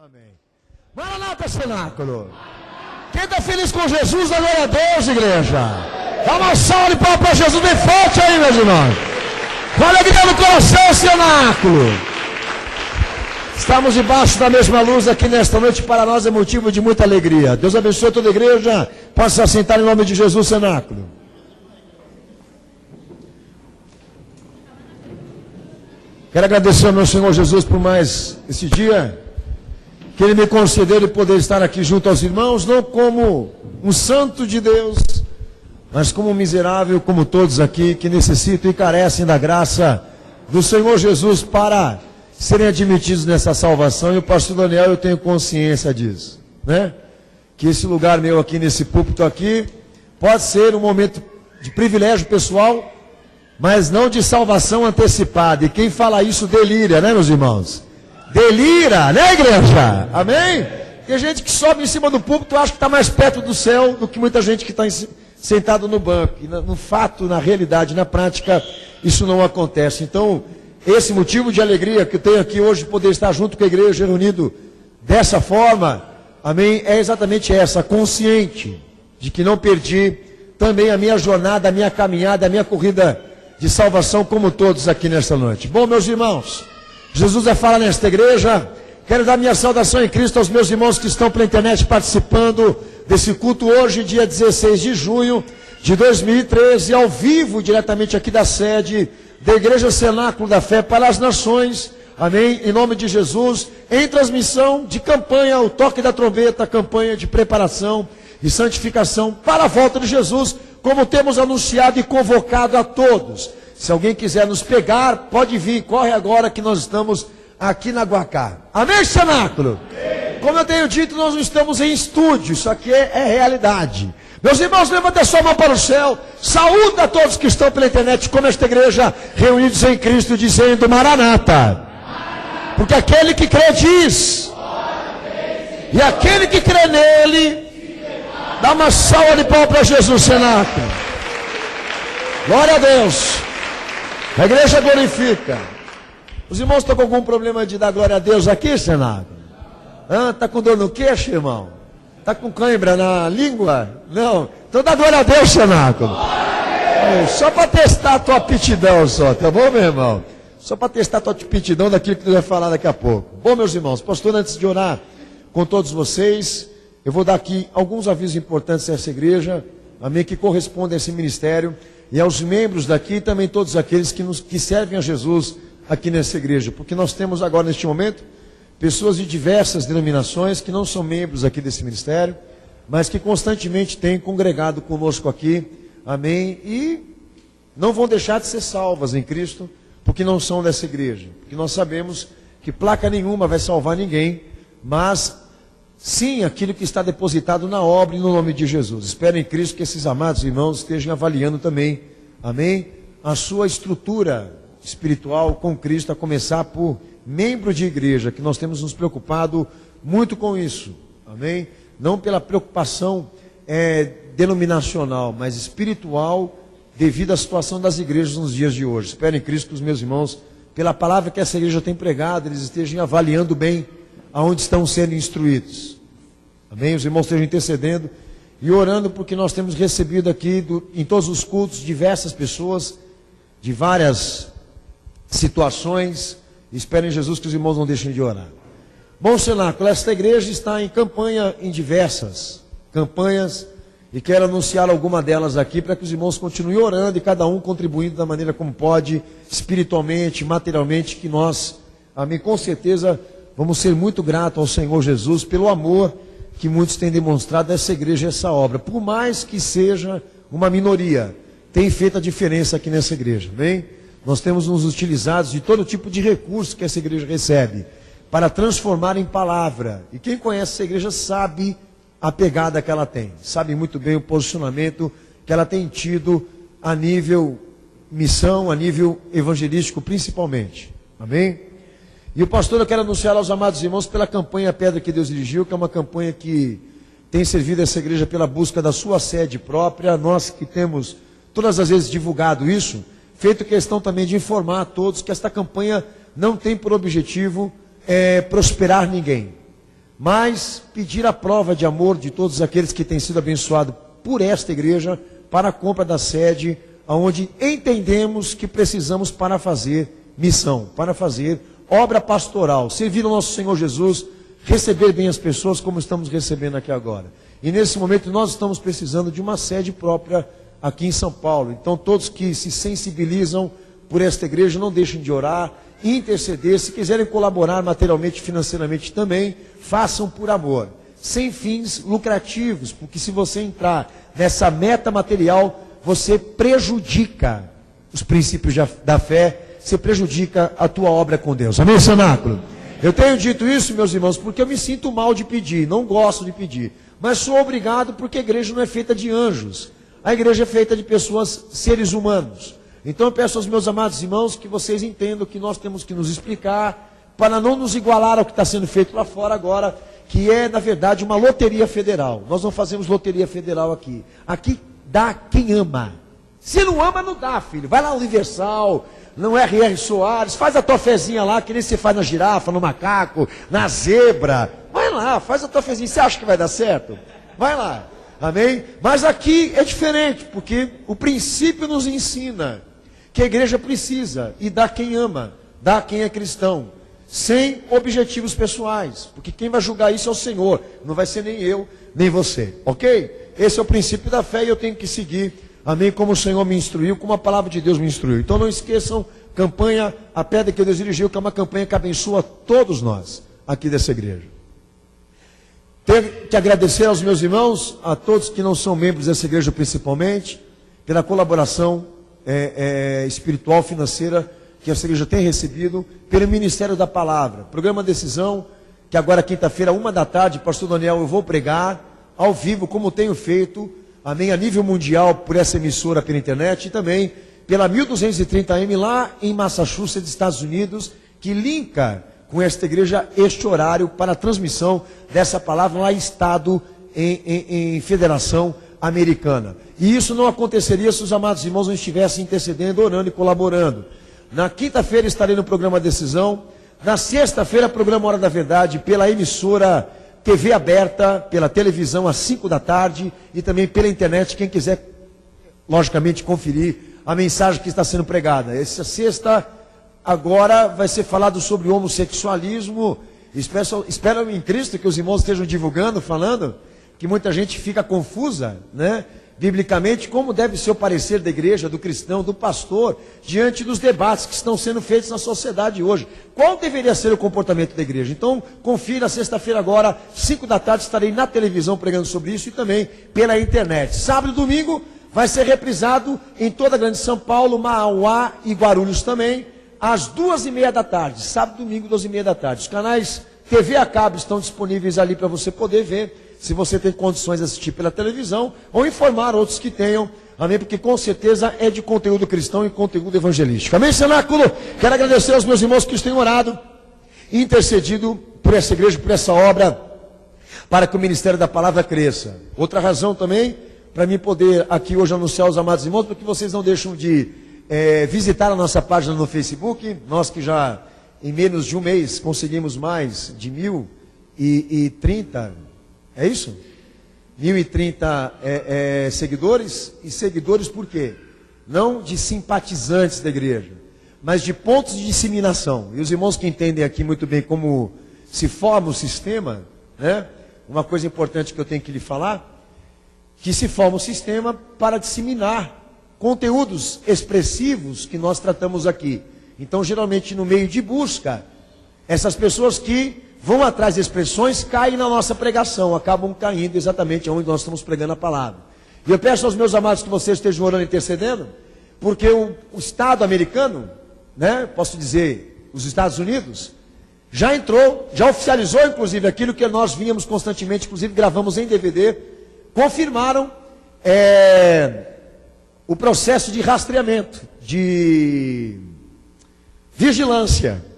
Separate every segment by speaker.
Speaker 1: Amém. Maranata, cenáculo. Quem está feliz com Jesus, dá glória a Deus, igreja. Dá uma salva de palmas para Jesus bem forte aí, meus irmãos. Com alegria no coração, cenáculo. Estamos debaixo da mesma luz aqui nesta noite, para nós é motivo de muita alegria. Deus abençoe toda a igreja. Pode se assentar em nome de Jesus, cenáculo. Quero agradecer ao meu Senhor Jesus por mais esse dia que Ele me concedeu de poder estar aqui junto aos irmãos, não como um santo de Deus, mas como um miserável, como todos aqui, que necessitam e carecem da graça do Senhor Jesus para serem admitidos nessa salvação. E o pastor Daniel, eu tenho consciência disso, né? Que esse lugar meu aqui, nesse púlpito aqui, pode ser um momento de privilégio pessoal, mas não de salvação antecipada. E quem fala isso delira, né, meus irmãos? Delira, né, igreja? Amém? Tem gente que sobe em cima do púlpito, acha que está mais perto do céu do que muita gente que está sentado no banco. E no fato, na realidade, na prática, isso não acontece. Então, esse motivo de alegria que eu tenho aqui hoje, de poder estar junto com a igreja, reunido dessa forma, amém, é exatamente essa, consciente de que não perdi também a minha jornada, a minha caminhada, a minha corrida de salvação, como todos aqui nesta noite. Bom, meus irmãos, Jesus vai falar nesta igreja. Quero dar minha saudação em Cristo aos meus irmãos que estão pela internet participando desse culto hoje, dia 16 de junho de 2013, ao vivo, diretamente aqui da sede da Igreja Cenáculo da Fé para as Nações, amém, em nome de Jesus, em transmissão de campanha, o toque da trombeta, campanha de preparação e santificação para a volta de Jesus, como temos anunciado e convocado a todos. Se alguém quiser nos pegar, pode vir, corre agora que nós estamos aqui na Guacá. Amém, cenáculo? Como eu tenho dito, nós não estamos em estúdio, isso aqui é realidade. Meus irmãos, levanta a sua mão para o céu, saúda a todos que estão pela internet, como esta igreja, reunidos em Cristo, dizendo Maranata. Porque aquele que crê diz, e aquele que crê nele, dá uma salva de palmas para Jesus, cenáculo. Glória a Deus. A igreja glorifica. Os irmãos estão com algum problema de dar glória a Deus aqui, cenáculo? Está com dor no queixo, irmão? Está com cãibra na língua? Não. Então dá glória a Deus, cenáculo. Só para testar a tua aptidão só, tá bom, meu irmão? Só para testar a tua aptidão daquilo que tu vai falar daqui a pouco. Bom, meus irmãos, pastor, antes de orar com todos vocês, eu vou dar aqui alguns avisos importantes a essa igreja, amém, que correspondem a esse ministério, e aos membros daqui, e também todos aqueles que servem a Jesus aqui nessa igreja, porque nós temos agora, neste momento, pessoas de diversas denominações que não são membros aqui desse ministério, mas que constantemente têm congregado conosco aqui, amém, e não vão deixar de ser salvas em Cristo, porque não são dessa igreja, porque nós sabemos que placa nenhuma vai salvar ninguém, mas sim aquilo que está depositado na obra e no nome de Jesus. Espero em Cristo que esses amados irmãos estejam avaliando também, amém, a sua estrutura espiritual com Cristo, a começar por membro de igreja, que nós temos nos preocupado muito com isso, amém? Não pela preocupação denominacional, mas espiritual, devido à situação das igrejas nos dias de hoje. Espero em Cristo que os meus irmãos, pela palavra que essa igreja tem pregado, eles estejam avaliando bem aonde estão sendo instruídos, amém? Os irmãos estejam intercedendo e orando, porque nós temos recebido aqui, em todos os cultos, diversas pessoas, de várias situações. Espero em Jesus que os irmãos não deixem de orar. Bom, cenáculo, esta igreja está em campanha, em diversas campanhas, e quero anunciar alguma delas aqui, para que os irmãos continuem orando, e cada um contribuindo da maneira como pode, espiritualmente, materialmente, que nós, amém, com certeza, vamos ser muito gratos ao Senhor Jesus, pelo amor que muitos têm demonstrado a essa igreja, essa obra, por mais que seja uma minoria, tem feito a diferença aqui nessa igreja, amém? Nós temos nos utilizado de todo tipo de recurso que essa igreja recebe, para transformar em palavra. E quem conhece essa igreja sabe a pegada que ela tem, sabe muito bem o posicionamento que ela tem tido a nível missão, a nível evangelístico principalmente. Amém? E o pastor, eu quero anunciar aos amados irmãos pela campanha Pedra que Deus dirigiu, que é uma campanha que tem servido essa igreja pela busca da sua sede própria. Nós que temos todas as vezes divulgado isso, feito questão também de informar a todos que esta campanha não tem por objetivo prosperar ninguém. mas pedir a prova de amor de todos aqueles que têm sido abençoados por esta igreja para a compra da sede, onde entendemos que precisamos para fazer missão, para fazer obra pastoral, servir ao nosso Senhor Jesus, receber bem as pessoas como estamos recebendo aqui agora. E nesse momento nós estamos precisando de uma sede própria aqui em São Paulo. Então todos que se sensibilizam por esta igreja, não deixem de orar, interceder. Se quiserem colaborar materialmente, financeiramente também, façam por amor, sem fins lucrativos, porque se você entrar nessa meta material, você prejudica os princípios da fé, você prejudica a tua obra com Deus. Amém, cenáculo? Eu tenho dito isso, meus irmãos, porque eu me sinto mal de pedir, não gosto de pedir, mas sou obrigado porque a igreja não é feita de anjos, a igreja é feita de pessoas, seres humanos. Então eu peço aos meus amados irmãos que vocês entendam que nós temos que nos explicar para não nos igualar ao que está sendo feito lá fora agora, que é na verdade uma loteria federal. Nós não fazemos loteria federal aqui. Aqui dá quem ama. Se não ama, não dá, filho. Vai lá no Universal, no R.R. Soares, faz a tua fezinha lá, que nem você faz na girafa, no macaco, na zebra. Vai lá, faz a tua fezinha. Você acha que vai dar certo? Vai lá. Amém? Mas aqui é diferente, porque o princípio nos ensina que a igreja precisa e dá quem ama, dá quem é cristão, sem objetivos pessoais, porque quem vai julgar isso é o Senhor, não vai ser nem eu, nem você, ok? Esse é o princípio da fé e eu tenho que seguir, amém, como o Senhor me instruiu, como a palavra de Deus me instruiu. Então não esqueçam, campanha A Pedra que Deus dirigiu, que é uma campanha que abençoa todos nós, aqui dessa igreja. Tenho que agradecer aos meus irmãos, a todos que não são membros dessa igreja principalmente, pela colaboração espiritual, financeira, que essa igreja tem recebido, pelo Ministério da Palavra. Programa Decisão, que agora quinta-feira, 13h, pastor Daniel, eu vou pregar, ao vivo, como tenho feito, amém, a nível mundial, por essa emissora pela internet, e também pela 1230M, lá em Massachusetts, Estados Unidos, que linka com esta igreja este horário para a transmissão dessa palavra lá em estado, em federação americana. E isso não aconteceria se os amados irmãos não estivessem intercedendo, orando e colaborando. Na quinta-feira estarei no programa Decisão. Na sexta-feira, programa Hora da Verdade, pela emissora TV aberta, pela televisão às 5 da tarde e também pela internet, quem quiser, logicamente, conferir a mensagem que está sendo pregada. Essa sexta, agora, vai ser falado sobre o homossexualismo. Espero em Cristo que os irmãos estejam divulgando, falando, que muita gente fica confusa, né? Biblicamente, como deve ser o parecer da igreja, do cristão, do pastor, diante dos debates que estão sendo feitos na sociedade hoje. Qual deveria ser o comportamento da igreja? Então, confira, sexta-feira agora, 5 da tarde, estarei na televisão pregando sobre isso e também pela internet. Sábado e domingo vai ser reprisado em toda a Grande São Paulo, Mauá e Guarulhos também, às 2h30 da tarde. Sábado e domingo, 2h30 da tarde. Os canais TV a cabo estão disponíveis ali para você poder ver, se você tem condições de assistir pela televisão, ou informar outros que tenham, amém, porque com certeza é de conteúdo cristão e conteúdo evangelístico. Amém, cenáculo? Quero agradecer aos meus irmãos que têm orado e intercedido por essa igreja, por essa obra, para que o ministério da palavra cresça. Outra razão também, para mim poder aqui hoje anunciar aos amados irmãos, porque vocês não deixam de visitar a nossa página no Facebook, nós que já em menos de um mês conseguimos mais de 1.030, é isso? 1.030 seguidores, e seguidores por quê? Não de simpatizantes da igreja, mas de pontos de disseminação. E os irmãos que entendem aqui muito bem como se forma o sistema, né? Uma coisa importante que eu tenho que lhe falar, que se forma o sistema para disseminar conteúdos expressivos que nós tratamos aqui. Então, geralmente, no meio de busca, essas pessoas que vão atrás de expressões caem na nossa pregação, acabam caindo exatamente onde nós estamos pregando a palavra. E eu peço aos meus amados que vocês estejam orando e intercedendo, porque o Estado americano, né, posso dizer, os Estados Unidos, já entrou, já oficializou inclusive aquilo que nós vínhamos constantemente, inclusive gravamos em DVD, confirmaram o processo de rastreamento, de vigilância,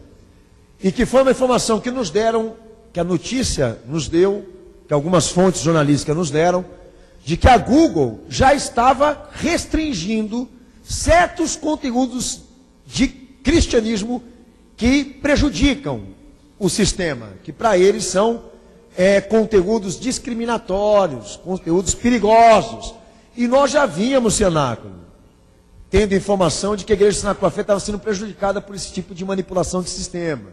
Speaker 1: e que foi uma informação que nos deram, que a notícia nos deu, que algumas fontes jornalísticas nos deram, de que a Google já estava restringindo certos conteúdos de cristianismo que prejudicam o sistema, que para eles são conteúdos discriminatórios, conteúdos perigosos. E nós já vínhamos, cenáculo, tendo informação de que a Igreja Cenáculo da Fé estava sendo prejudicada por esse tipo de manipulação de sistema.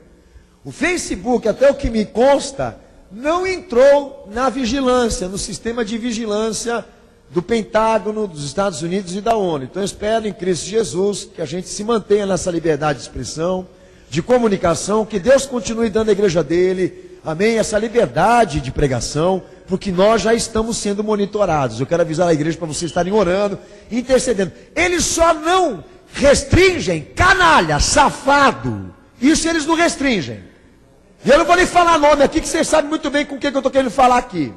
Speaker 1: O Facebook, até o que me consta, não entrou na vigilância, no sistema de vigilância do Pentágono, dos Estados Unidos e da ONU. Então eu espero em Cristo Jesus que a gente se mantenha nessa liberdade de expressão, de comunicação, que Deus continue dando à igreja dele, amém, essa liberdade de pregação, porque nós já estamos sendo monitorados. Eu quero avisar a igreja para vocês estarem orando, intercedendo. Eles só não restringem canalha, safado. Isso eles não restringem. E eu não vou nem falar nome aqui, que vocês sabem muito bem com o que eu estou querendo falar aqui.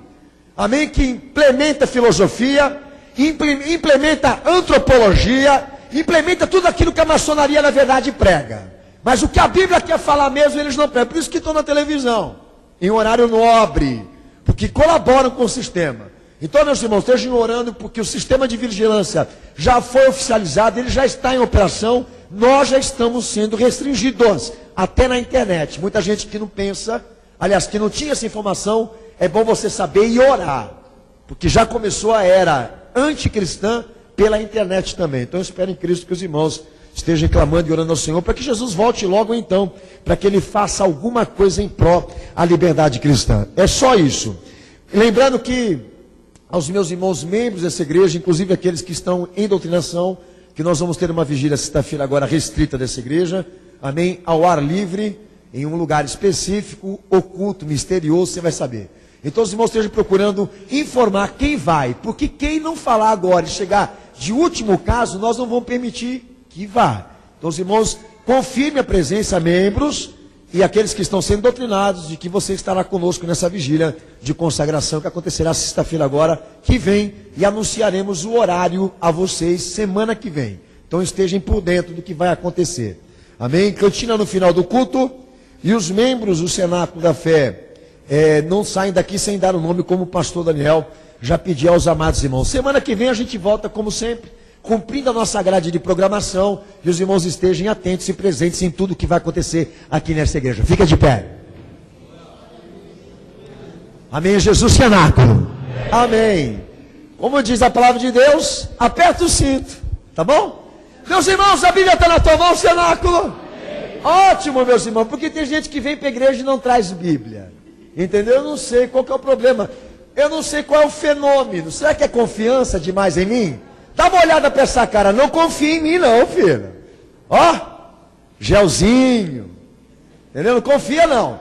Speaker 1: Amém? Que implementa filosofia, implementa antropologia, implementa tudo aquilo que a maçonaria na verdade prega. Mas o que a Bíblia quer falar mesmo, eles não pregam. Por isso que estão na televisão, em horário nobre, porque colaboram com o sistema. Então, meus irmãos, estejam orando, porque o sistema de vigilância já foi oficializado, ele já está em operação, nós já estamos sendo restringidos, até na internet. Muita gente que não pensa, aliás, que não tinha essa informação, é bom você saber e orar, porque já começou a era anticristã pela internet também. Então eu espero em Cristo que os irmãos estejam clamando e orando ao Senhor, para que Jesus volte logo então, para que Ele faça alguma coisa em pró à liberdade cristã. É só isso. Lembrando que aos meus irmãos membros dessa igreja, inclusive aqueles que estão em doutrinação, que nós vamos ter uma vigília sexta-feira agora restrita dessa igreja, amém, ao ar livre, em um lugar específico, oculto, misterioso, você vai saber. Então os irmãos estejam procurando informar quem vai, porque quem não falar agora e chegar de último caso, nós não vamos permitir que vá. Então os irmãos, confirme a presença, membros, e aqueles que estão sendo doutrinados, de que você estará conosco nessa vigília de consagração, que acontecerá sexta-feira agora, que vem, e anunciaremos o horário a vocês semana que vem. Então estejam por dentro do que vai acontecer. Amém? Cantina no final do culto, e os membros do Cenáculo da Fé não saem daqui sem dar o nome, como o pastor Daniel já pediu aos amados irmãos. Semana que vem a gente volta como sempre, cumprindo a nossa grade de programação, e os irmãos estejam atentos e presentes em tudo que vai acontecer aqui nessa igreja. Fica de pé. Amém, Jesus Cenáculo. Amém. Como diz a palavra de Deus, aperta o cinto, tá bom? Meus irmãos, a Bíblia está na tua mão, Cenáculo? Ótimo, meus irmãos, porque tem gente que vem para a igreja e não traz Bíblia. Entendeu? Eu não sei qual que é o problema. Eu não sei qual é o fenômeno. Será que é confiança demais em mim? Dá uma olhada para essa cara. Não confia em mim não, filho. Ó, gelzinho. Entendeu? Não confia não.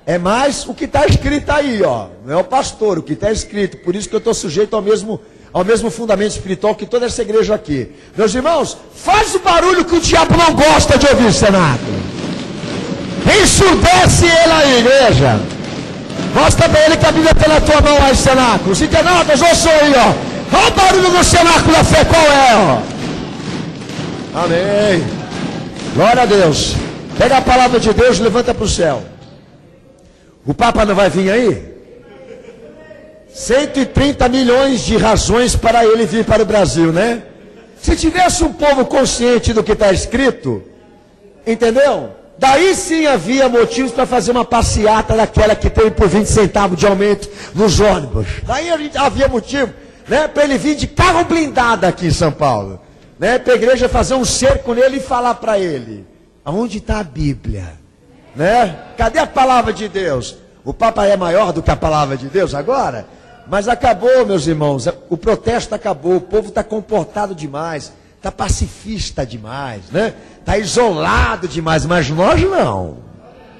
Speaker 1: É mais o que está escrito aí, ó. Não é o pastor, o que está escrito. Por isso que eu estou sujeito ao mesmo fundamento espiritual que toda essa igreja aqui. Meus irmãos, faz o barulho que o diabo não gosta de ouvir, Cenáculo. Ensurdece ele aí, igreja. Mostra para ele que a Bíblia está na tua mão aí, Cenáculo. Os internautas, ouçam aí, ó. Olha o barulho do Cenáculo da Fé, qual é, ó. Amém. Glória a Deus. Pega a palavra de Deus e levanta para o céu. O Papa não vai vir aí? 130 milhões de razões para ele vir para o Brasil, né? Se tivesse um povo consciente do que está escrito, entendeu? Daí sim havia motivos para fazer uma passeata daquela que tem por 20 centavos de aumento nos ônibus. Daí havia motivo, né, para ele vir de carro blindado aqui em São Paulo, né, para a igreja fazer um cerco nele e falar para ele: aonde está a Bíblia? Né? Cadê a palavra de Deus? O Papa é maior do que a palavra de Deus agora? Mas acabou, meus irmãos, o protesto acabou, o povo está comportado demais, está pacifista demais, né? Está isolado demais, mas nós não.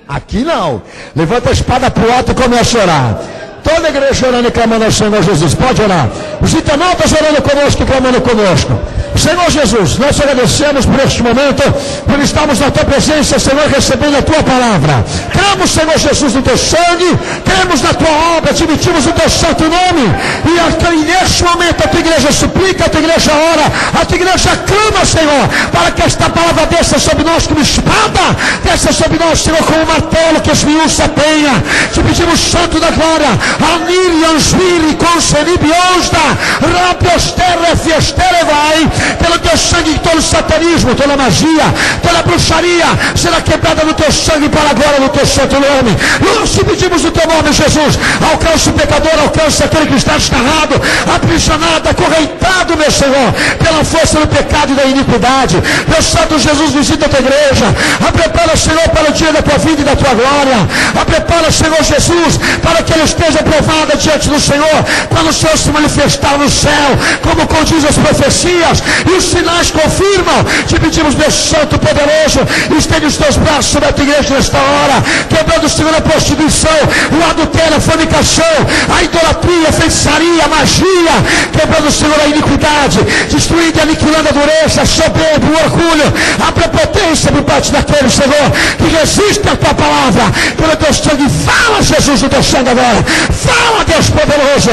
Speaker 1: Aqui não. Levanta a espada para o alto e começa a orar. Toda a igreja orando e clamando ao Senhor Jesus. Pode orar. Os internautas orando conosco e clamando conosco. Senhor Jesus, nós te agradecemos por este momento, por estarmos na tua presença, Senhor, recebendo a tua palavra. Cremos, Senhor Jesus, no teu sangue, cremos na tua obra, admitimos o teu santo nome, e neste momento a tua igreja suplica, a tua igreja ora, a tua igreja clama, Senhor, para que esta palavra desça sobre nós como espada, desça sobre nós, Senhor, como martelo que esmiuça a penha. Te pedimos, Santo da Glória, Anir, Ansvili, Consenibionsta, Rapiostere, Fiestere, vai. pelo teu sangue, todo satanismo, toda magia, toda bruxaria será quebrada no teu sangue para a glória do teu santo nome. Nós te pedimos o teu nome, Jesus. Alcance o pecador, alcance aquele que está desgarrado, aprisionado, acorrentado, meu Senhor, pela força do pecado e da iniquidade. Meu Santo Jesus, visita a tua igreja. A prepara, Senhor, para o dia da tua vida e da tua glória. A prepara, Senhor Jesus, para que ele esteja provada diante do Senhor, quando o Senhor se manifestar no céu, como condiz as profecias, e os sinais confirmam. Te pedimos, meu Santo poderoso, estende os teus braços sobre a tua igreja nesta hora, quebrando, Senhor, a prostituição, o adultério, a fornicação, a idolatria, a feitiçaria, a magia, quebrando, Senhor, a iniquidade, destruindo e aniquilando a dureza, a soberba, o orgulho, a prepotência por parte daquele, Senhor, que resiste à tua palavra, pelo teu sangue. Fala, Jesus, o teu sangue agora. Fala, Deus poderoso.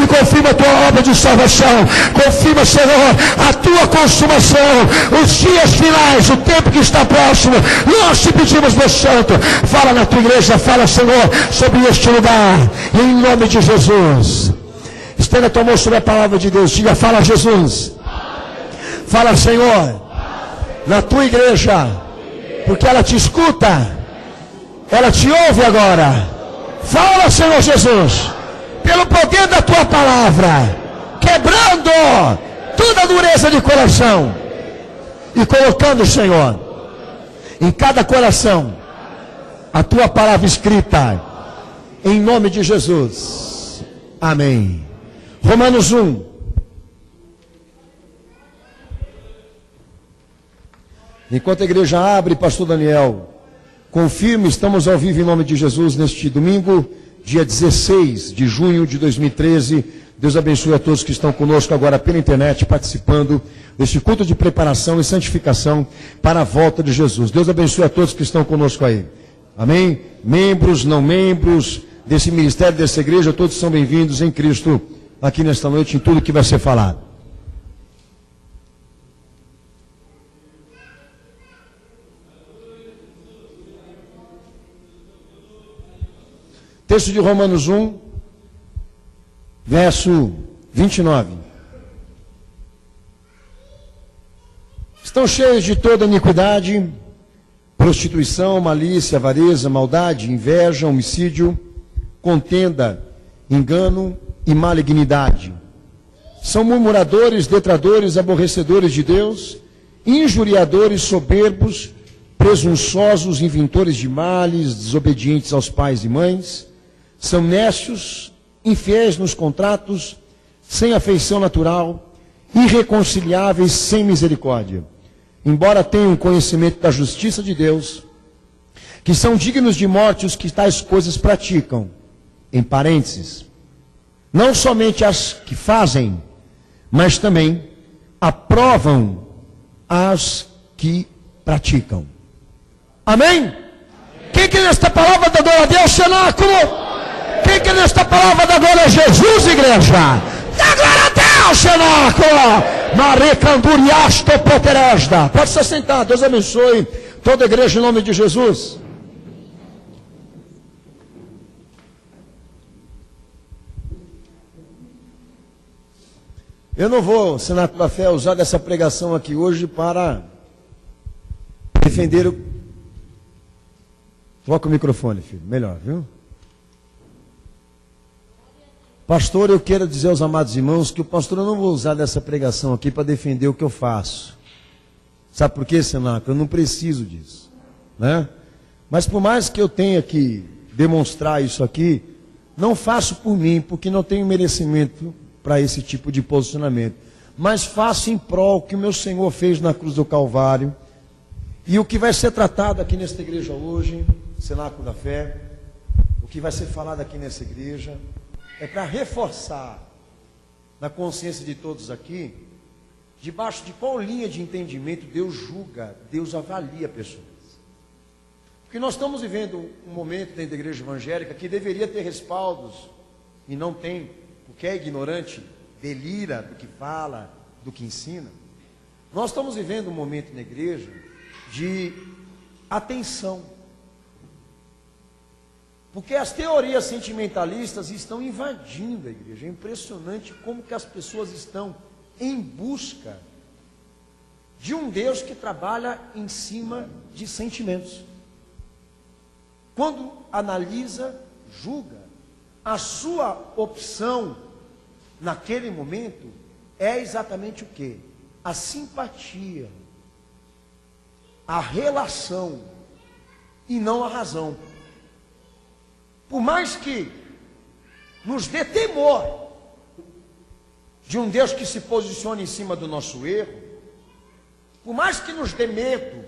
Speaker 1: E confirma a tua obra de salvação. Confirma, Senhor, a tua consumação, os dias finais, o tempo que está próximo. Nós te pedimos, meu Santo, fala na tua igreja, fala, Senhor, sobre este lugar, em nome de Jesus. Estenda a tua mão sobre a palavra de Deus. Diga, fala, Jesus. Fala, Senhor, na tua igreja, porque ela te escuta, ela te ouve agora. Fala, Senhor Jesus, pelo poder da tua palavra, quebrando toda a dureza de coração e colocando, Senhor, em cada coração a tua palavra escrita, em nome de Jesus. Amém. Romanos 1. Enquanto a igreja abre, pastor Daniel, confirme, estamos ao vivo em nome de Jesus neste domingo, dia 16 de junho de 2013. Deus abençoe a todos que estão conosco agora pela internet, participando deste culto de preparação e santificação para a volta de Jesus. Deus abençoe a todos que estão conosco aí. Amém? Membros, não membros desse ministério, dessa igreja, todos são bem-vindos em Cristo aqui nesta noite, em tudo que vai ser falado. Texto de Romanos 1, verso 29. Estão cheios de toda iniquidade, prostituição, malícia, avareza, maldade, inveja, homicídio, contenda, engano e malignidade. São murmuradores, detratores, aborrecedores de Deus, injuriadores, soberbos, presunçosos, inventores de males, desobedientes aos pais e mães. São nécios, infiéis nos contratos, sem afeição natural, irreconciliáveis, sem misericórdia. Embora tenham conhecimento da justiça de Deus, que são dignos de morte os que tais coisas praticam. Em parênteses, não somente as que fazem, mas também aprovam as que praticam. Amém? Quem que nesta palavra da glória a Deus, cenáculo? Quem que nesta palavra da glória a Jesus, igreja? Da glória a Deus, cenáculo! Marecanduriasto poteresda. Pode se sentar, Deus abençoe toda a igreja em nome de Jesus. Eu não vou, Senato da Fé, usar dessa pregação aqui hoje para defender o... Coloca o microfone, filho, melhor, viu? Pastor, eu quero dizer aos amados irmãos que o pastor, eu não vou usar dessa pregação aqui para defender o que eu faço. Sabe por quê, Senato? Eu não preciso disso, né? Mas por mais que eu tenha que demonstrar isso aqui, não faço por mim, porque não tenho merecimento para esse tipo de posicionamento. Mas faço em prol que o meu Senhor fez na cruz do Calvário. E o que vai ser tratado aqui nesta igreja hoje, Cenáculo da Fé, o que vai ser falado aqui nessa igreja, é para reforçar na consciência de todos aqui, debaixo de qual linha de entendimento Deus julga, Deus avalia pessoas. Porque nós estamos vivendo um momento dentro da igreja evangélica que deveria ter respaldos, e não tem, porque é ignorante, delira do que fala, do que ensina. Nós estamos vivendo um momento na igreja de atenção. Porque as teorias sentimentalistas estão invadindo a igreja. É impressionante como que as pessoas estão em busca de um Deus que trabalha em cima de sentimentos. Quando analisa, julga, a sua opção naquele momento é exatamente o quê? A simpatia, a relação e não a razão. Por mais que nos dê temor de um Deus que se posicione em cima do nosso erro, por mais que nos dê medo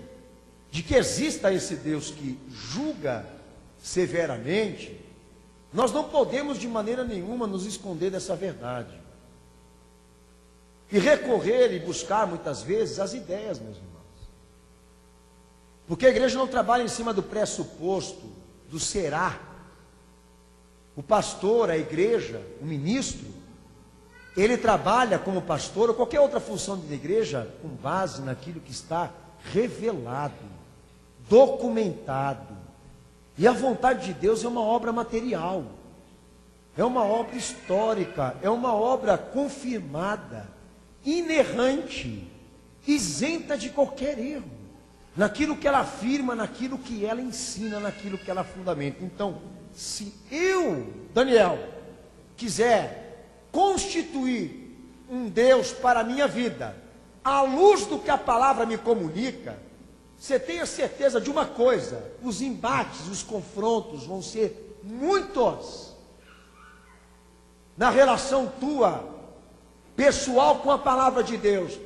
Speaker 1: de que exista esse Deus que julga severamente, nós não podemos de maneira nenhuma nos esconder dessa verdade. E recorrer e buscar muitas vezes as ideias, meus irmãos. Porque a igreja não trabalha em cima do pressuposto, do será. O pastor, a igreja, o ministro, ele trabalha como pastor ou qualquer outra função da igreja com base naquilo que está revelado, documentado. E a vontade de Deus é uma obra material, é uma obra histórica, é uma obra confirmada, inerrante, isenta de qualquer erro, naquilo que ela afirma, naquilo que ela ensina, naquilo que ela fundamenta. Então, se eu, Daniel, quiser constituir um Deus para a minha vida, à luz do que a palavra me comunica, você tenha certeza de uma coisa: os embates, os confrontos vão ser muitos na relação tua, pessoal, com a palavra de Deus,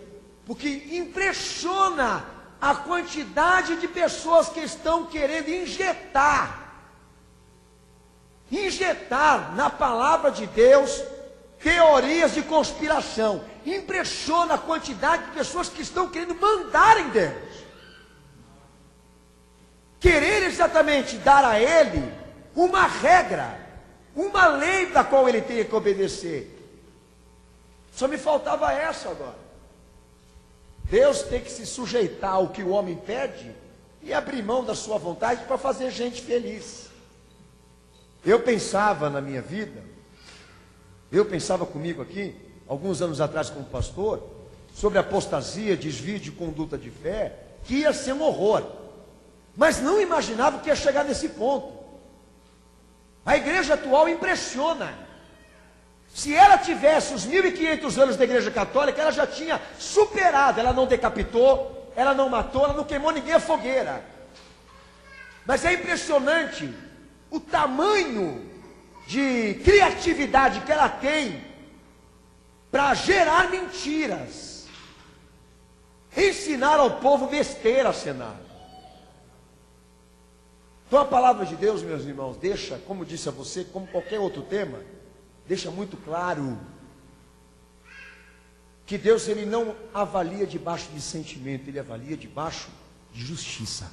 Speaker 1: porque impressiona a quantidade de pessoas que estão querendo injetar na palavra de Deus teorias de conspiração. Impressiona a quantidade de pessoas que estão querendo mandar em Deus, querer exatamente dar a Ele uma regra, uma lei da qual Ele tem que obedecer. Só me faltava essa agora. Deus tem que se sujeitar ao que o homem pede e abrir mão da sua vontade para fazer gente feliz. Eu pensava na minha vida, eu pensava comigo aqui, alguns anos atrás como pastor, sobre apostasia, desvio de conduta de fé, que ia ser um horror. Mas não imaginava que ia chegar nesse ponto. A igreja atual impressiona. Se ela tivesse os 1500 anos da igreja católica, ela já tinha superado. Ela não decapitou, ela não matou, ela não queimou ninguém a fogueira. Mas é impressionante o tamanho de criatividade que ela tem para gerar mentiras, ensinar ao povo besteira, Senado. Então a palavra de Deus, meus irmãos, deixa, como disse a você, como qualquer outro tema, deixa muito claro que Deus, ele não avalia debaixo de sentimento, ele avalia debaixo de justiça.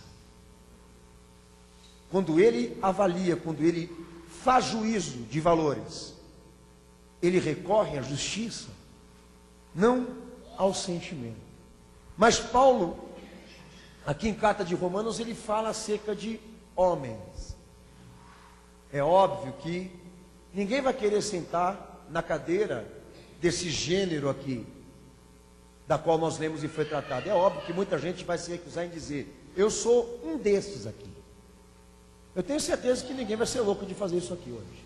Speaker 1: Quando ele avalia, quando ele faz juízo de valores, ele recorre à justiça, não ao sentimento. Mas Paulo, aqui em carta de Romanos, ele fala acerca de homens. É óbvio que ninguém vai querer sentar na cadeira desse gênero aqui, da qual nós lemos e foi tratado. É óbvio que muita gente vai se recusar em dizer: eu sou um desses aqui. Eu tenho certeza que ninguém vai ser louco de fazer isso aqui hoje,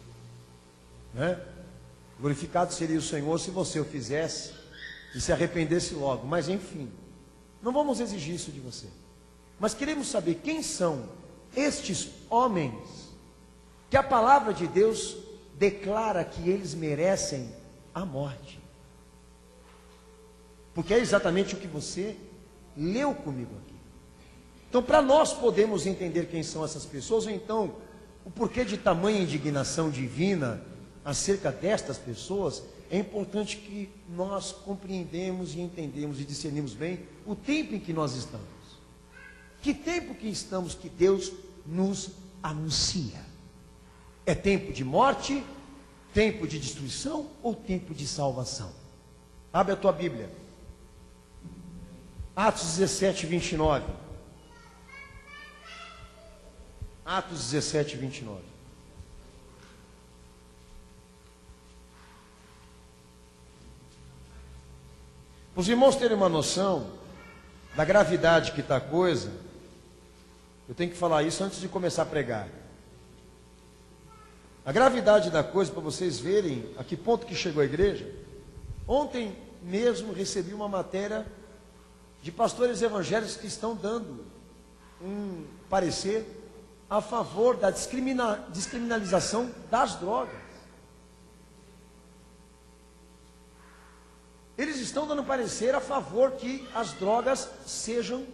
Speaker 1: né? Glorificado seria o Senhor se você o fizesse e se arrependesse logo. Mas enfim, não vamos exigir isso de você. Mas queremos saber quem são estes homens que a palavra de Deus declara que eles merecem a morte. Porque é exatamente o que você leu comigo aqui. Então, para nós podermos entender quem são essas pessoas, ou então o porquê de tamanha indignação divina acerca destas pessoas, é importante que nós compreendemos e entendemos e discernimos bem o tempo em que nós estamos. Que tempo que estamos que Deus nos anuncia? É tempo de morte, tempo de destruição ou tempo de salvação? Abre a tua Bíblia. Atos 17, 29. Atos 17, 29. Para os irmãos terem uma noção da gravidade que está a coisa, eu tenho que falar isso antes de começar a pregar. A gravidade da coisa, para vocês verem a que ponto que chegou a igreja. Ontem mesmo recebi uma matéria de pastores evangélicos que estão dando um parecer a favor da descriminalização das drogas. Eles estão dando parecer a favor que as drogas sejam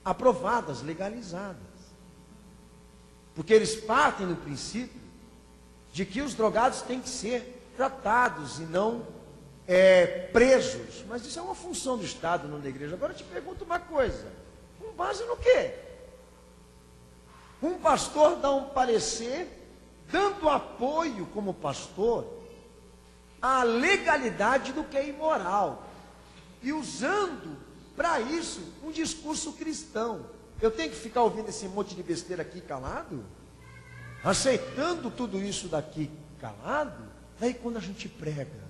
Speaker 1: aprovadas, legalizadas. Porque eles partem do princípio de que os drogados têm que ser tratados e não presos. Mas isso é uma função do Estado, não da igreja. Agora eu te pergunto uma coisa: com base no quê? Um pastor dá um parecer, dando apoio como pastor à legalidade do que é imoral, e usando para isso um discurso cristão. Eu tenho que ficar ouvindo esse monte de besteira aqui calado? Aceitando tudo isso daqui calado? Daí quando a gente prega,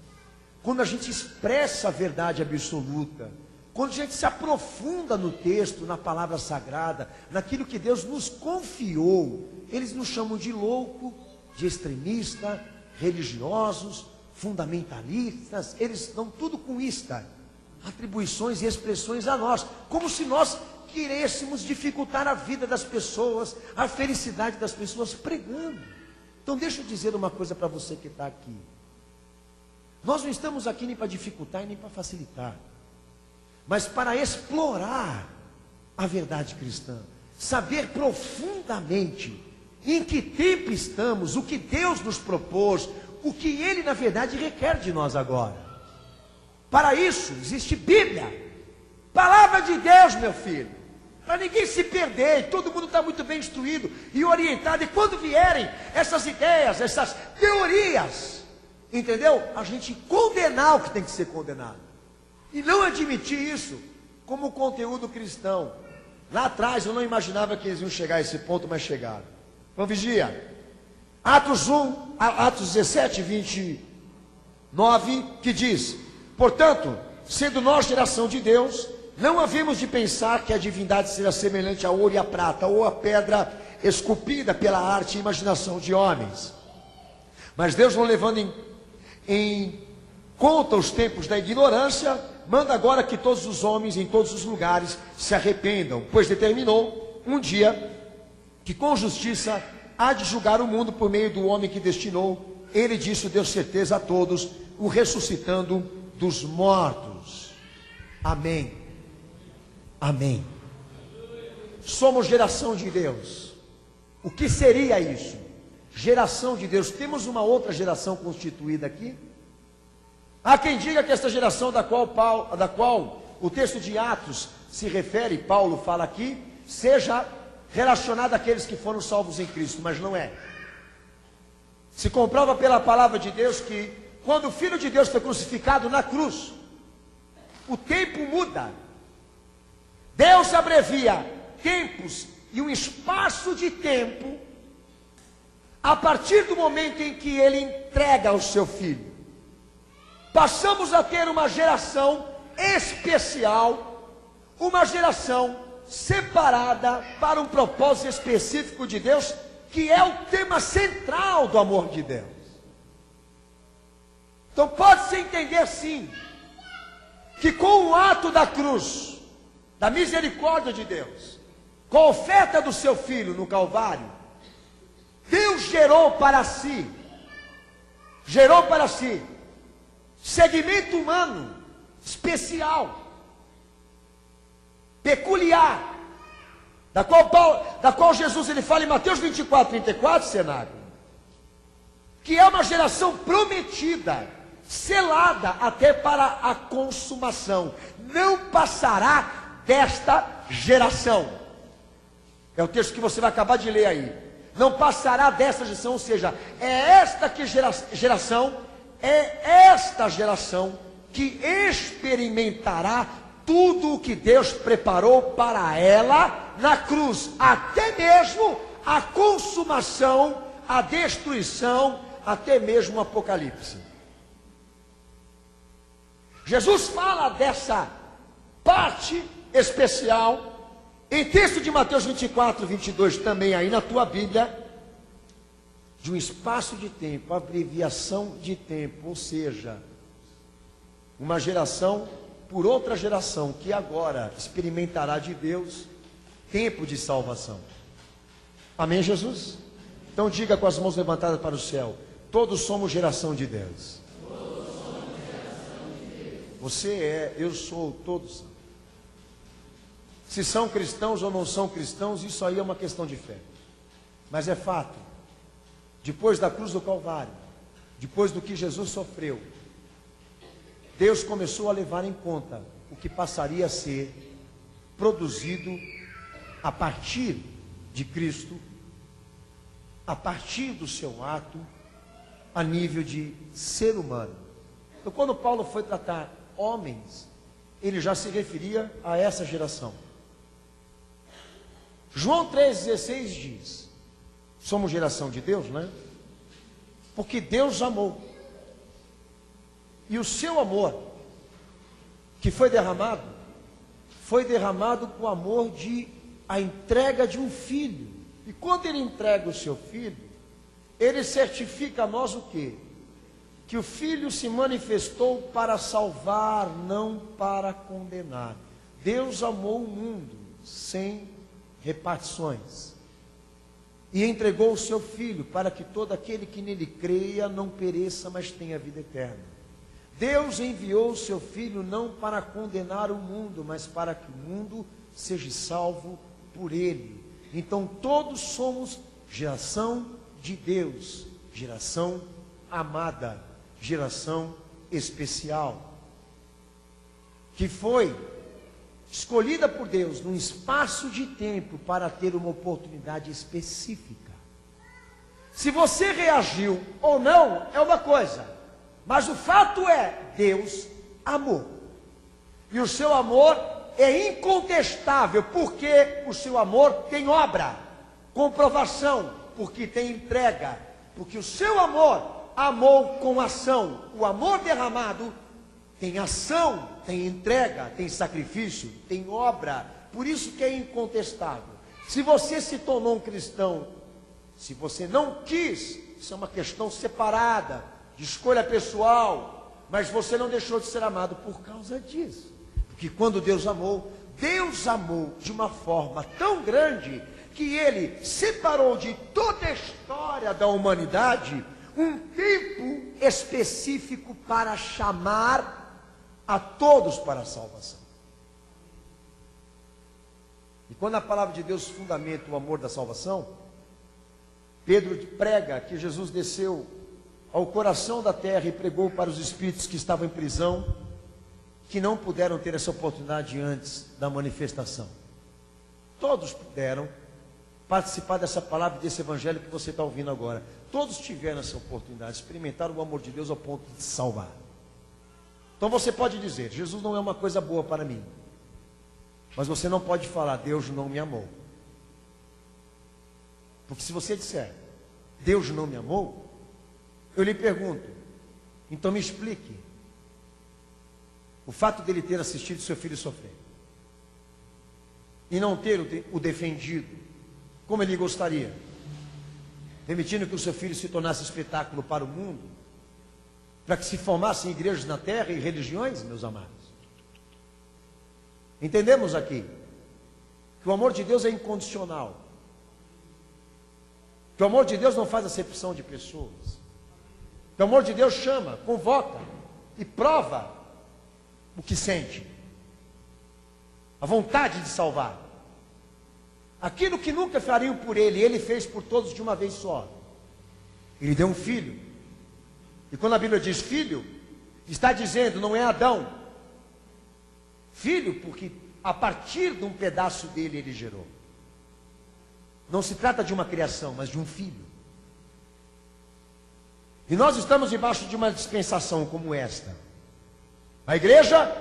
Speaker 1: quando a gente expressa a verdade absoluta, quando a gente se aprofunda no texto, na palavra sagrada, naquilo que Deus nos confiou, eles nos chamam de louco, de extremista, religiosos, fundamentalistas. Eles dão tudo com ista, atribuições e expressões a nós, como se nós querêssemos dificultar a vida das pessoas, a felicidade das pessoas pregando. Então deixa eu dizer uma coisa para você que está aqui. Nós não estamos aqui nem para dificultar e nem para facilitar, mas para explorar a verdade cristã, saber profundamente em que tempo estamos, o que Deus nos propôs, o que Ele na verdade requer de nós agora. Para isso existe Bíblia, palavra de Deus, meu filho, para ninguém se perder. Todo mundo está muito bem instruído e orientado, e quando vierem essas ideias, essas teorias, entendeu? A gente condenar o que tem que ser condenado, e não admitir isso como conteúdo cristão. Lá atrás eu não imaginava que eles iam chegar a esse ponto, mas chegaram. Então vigia, Atos 17, 29, que diz: portanto, sendo nós geração de Deus, não havemos de pensar que a divindade seja semelhante ao ouro e à prata, ou à pedra esculpida pela arte e imaginação de homens. Mas Deus, não levando em conta os tempos da ignorância, manda agora que todos os homens em todos os lugares se arrependam, pois determinou um dia que com justiça há de julgar o mundo por meio do homem que destinou. Ele disso deu certeza a todos, o ressuscitando dos mortos. Amém. Amém. Somos geração de Deus. O que seria isso? Geração de Deus. Temos uma outra geração constituída aqui? Há quem diga que esta geração da qual o texto de Atos se refere, Paulo fala aqui, seja relacionada àqueles que foram salvos em Cristo, mas não é. Se comprova pela palavra de Deus que quando o Filho de Deus foi crucificado na cruz, o tempo muda. Deus abrevia tempos e um espaço de tempo a partir do momento em que Ele entrega o seu Filho. Passamos a ter uma geração especial, uma geração separada para um propósito específico de Deus, que é o tema central do amor de Deus. Então pode-se entender sim, que com o ato da cruz, da misericórdia de Deus, com a oferta do seu Filho no Calvário, Deus gerou para si segmento humano especial, peculiar, da qual Jesus ele fala em Mateus 24, 34, cenário, que é uma geração prometida, selada até para a consumação, não passará desta geração. É o texto que você vai acabar de ler aí. Não passará desta geração, ou seja, é esta geração que experimentará tudo o que Deus preparou para ela na cruz, até mesmo a consumação, a destruição, até mesmo o apocalipse. Jesus fala dessa parte especial em texto de Mateus 24, 22, também aí na tua Bíblia, de um espaço de tempo, abreviação de tempo, ou seja, uma geração por outra geração que agora experimentará de Deus tempo de salvação. Amém, Jesus? Então diga com as mãos levantadas para o céu: todos somos geração de Deus. Você é, eu sou, todos são. Se são cristãos ou não são cristãos, isso aí é uma questão de fé. Mas é fato, depois da cruz do Calvário, depois do que Jesus sofreu, Deus começou a levar em conta o que passaria a ser produzido a partir de Cristo, a partir do seu ato, a nível de ser humano. Então, quando Paulo foi tratar homens, ele já se referia a essa geração. João 3,16 diz: somos geração de Deus, né? Porque Deus amou. E o seu amor, que foi derramado com o amor de a entrega de um filho. E quando ele entrega o seu filho, ele certifica a nós o quê? Que o filho se manifestou para salvar, não para condenar. Deus amou o mundo sem repartições e entregou o seu filho para que todo aquele que nele creia não pereça, mas tenha vida eterna. Deus enviou o seu filho não para condenar o mundo, mas para que o mundo seja salvo por ele. Então todos somos geração de Deus, geração amada, geração especial, que foi escolhida por Deus num espaço de tempo para ter uma oportunidade específica. Se você reagiu ou não é uma coisa, mas o fato é, Deus amou. E o seu amor é incontestável, porque o seu amor tem obra, comprovação, porque tem entrega, porque o seu amor amou com ação. O amor derramado tem ação, tem entrega, tem sacrifício, tem obra. Por isso que é incontestável. Se você se tornou um cristão, se você não quis, isso é uma questão separada, de escolha pessoal, mas você não deixou de ser amado por causa disso. Porque quando Deus amou de uma forma tão grande, que Ele separou de toda a história da humanidade um tempo específico para chamar a todos para a salvação. E quando a palavra de Deus fundamenta o amor da salvação, Pedro prega que Jesus desceu ao coração da terra e pregou para os espíritos que estavam em prisão, que não puderam ter essa oportunidade antes da manifestação. Todos puderam participar dessa palavra, desse evangelho que você está ouvindo agora. Todos tiveram essa oportunidade, experimentaram o amor de Deus ao ponto de se salvar. Então você pode dizer: Jesus não é uma coisa boa para mim. Mas você não pode falar: Deus não me amou. Porque se você disser: Deus não me amou, eu lhe pergunto, então me explique o fato dele ter assistido seu filho sofrer e não ter o defendido como ele gostaria, permitindo que o seu filho se tornasse espetáculo para o mundo, para que se formassem igrejas na terra e religiões, meus amados. Entendemos aqui que o amor de Deus é incondicional, que o amor de Deus não faz acepção de pessoas. O amor de Deus chama, convoca e prova o que sente. A vontade de salvar. Aquilo que nunca fariam por ele, ele fez por todos de uma vez só. Ele deu um filho. E quando a Bíblia diz filho, está dizendo, não é Adão. Filho, porque a partir de um pedaço dele ele gerou. Não se trata de uma criação, mas de um filho. E nós estamos debaixo de uma dispensação como esta. A igreja,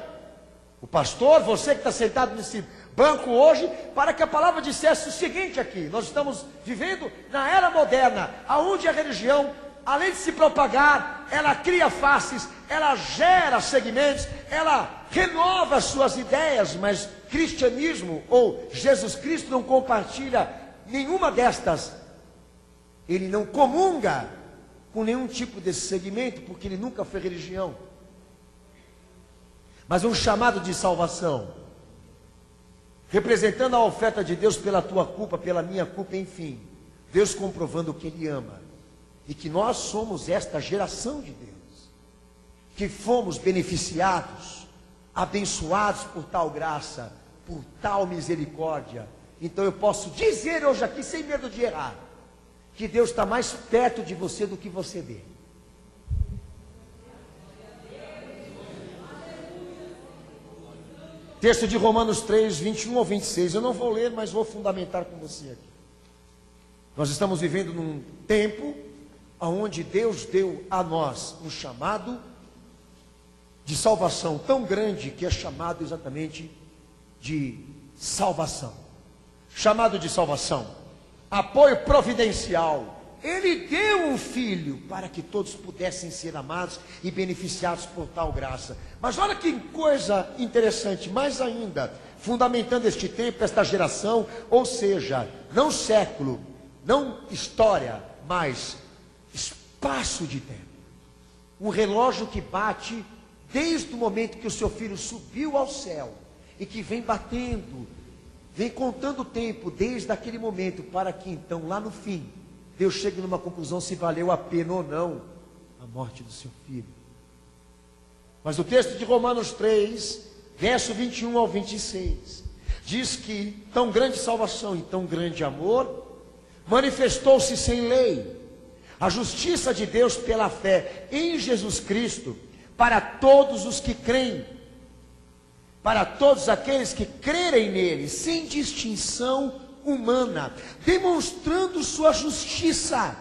Speaker 1: o pastor, você que está sentado nesse banco hoje, para que a palavra dissesse o seguinte aqui: nós estamos vivendo na era moderna, aonde a religião, além de se propagar, ela cria faces, ela gera segmentos, ela renova suas ideias, mas cristianismo ou Jesus Cristo não compartilha nenhuma destas. Ele não comunga com nenhum tipo desse segmento, porque ele nunca foi religião. Mas um chamado de salvação, representando a oferta de Deus pela tua culpa, pela minha culpa, enfim. Deus comprovando que Ele ama. E que nós somos esta geração de Deus, que fomos beneficiados, abençoados por tal graça, por tal misericórdia. Então eu posso dizer hoje aqui, sem medo de errar, que Deus está mais perto de você do que você vê. Texto de Romanos 3, 21 ao 26. Eu não vou ler, mas vou fundamentar com você aqui. Nós estamos vivendo num tempo onde Deus deu a nós um chamado de salvação tão grande, que é chamado exatamente de salvação. Chamado de salvação, apoio providencial. Ele deu um filho para que todos pudessem ser amados e beneficiados por tal graça. Mas olha que coisa interessante, mais ainda, fundamentando este tempo, esta geração, ou seja, não século, não história, mas espaço de tempo. Um relógio que bate desde o momento que o seu filho subiu ao céu e que vem batendo, vem contando o tempo desde aquele momento, para que então lá no fim Deus chegue numa conclusão se valeu a pena ou não a morte do seu filho. Mas o texto de Romanos 3, verso 21 ao 26, diz que tão grande salvação e tão grande amor manifestou-se sem lei, a justiça de Deus pela fé em Jesus Cristo, para todos os que creem, para todos aqueles que crerem nele, sem distinção humana, demonstrando sua justiça,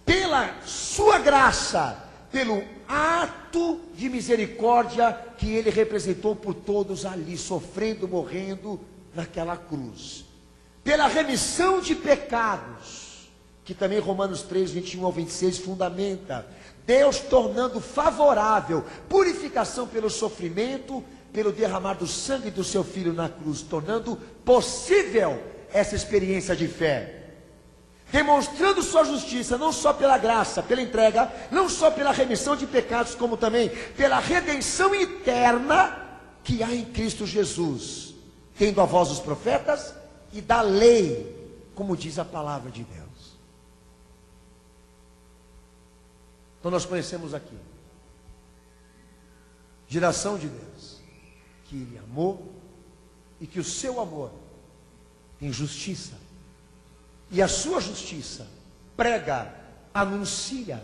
Speaker 1: pela sua graça, pelo ato de misericórdia que ele representou por todos ali, sofrendo, morrendo naquela cruz, pela remissão de pecados, que também Romanos 3, 21 ao 26 fundamenta, Deus tornando favorável, purificação pelo sofrimento, pelo derramar do sangue do seu filho na cruz, tornando possível essa experiência de fé, demonstrando sua justiça, não só pela graça, pela entrega, não só pela remissão de pecados, como também pela redenção eterna que há em Cristo Jesus, tendo a voz dos profetas e da lei, como diz a palavra de Deus. Então nós conhecemos aqui, geração de Deus, que Ele amou e que o seu amor tem justiça, e a sua justiça prega, anuncia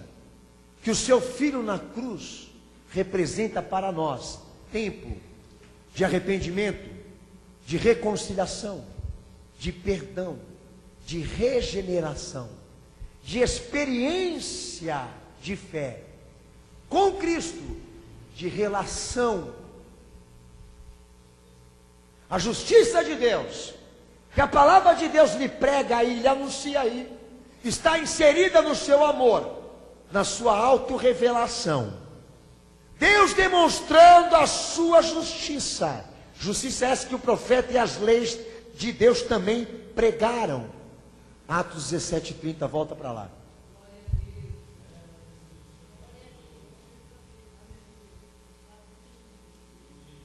Speaker 1: que o seu filho na cruz representa para nós tempo de arrependimento, de reconciliação, de perdão, de regeneração, de experiência de fé com Cristo, de relação. A justiça de Deus, que a palavra de Deus lhe prega e lhe anuncia aí, está inserida no seu amor, na sua autorrevelação. Deus demonstrando a sua justiça. Justiça essa que o profeta e as leis de Deus também pregaram. Atos 17:30, volta para lá.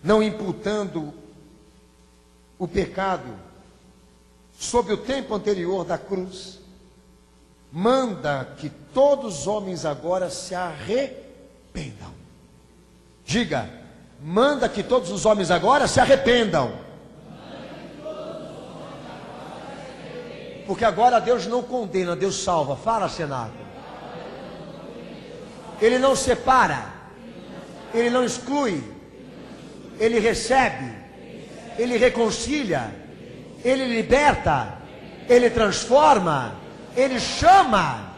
Speaker 1: Não imputando o pecado sob o tempo anterior da cruz, manda que todos os homens agora se arrependam. Diga, manda que todos os homens agora se arrependam. Porque agora Deus não condena, Deus salva. Fala, Senado. Ele não separa, Ele não exclui, Ele recebe, Ele reconcilia, Ele liberta, Ele transforma, Ele chama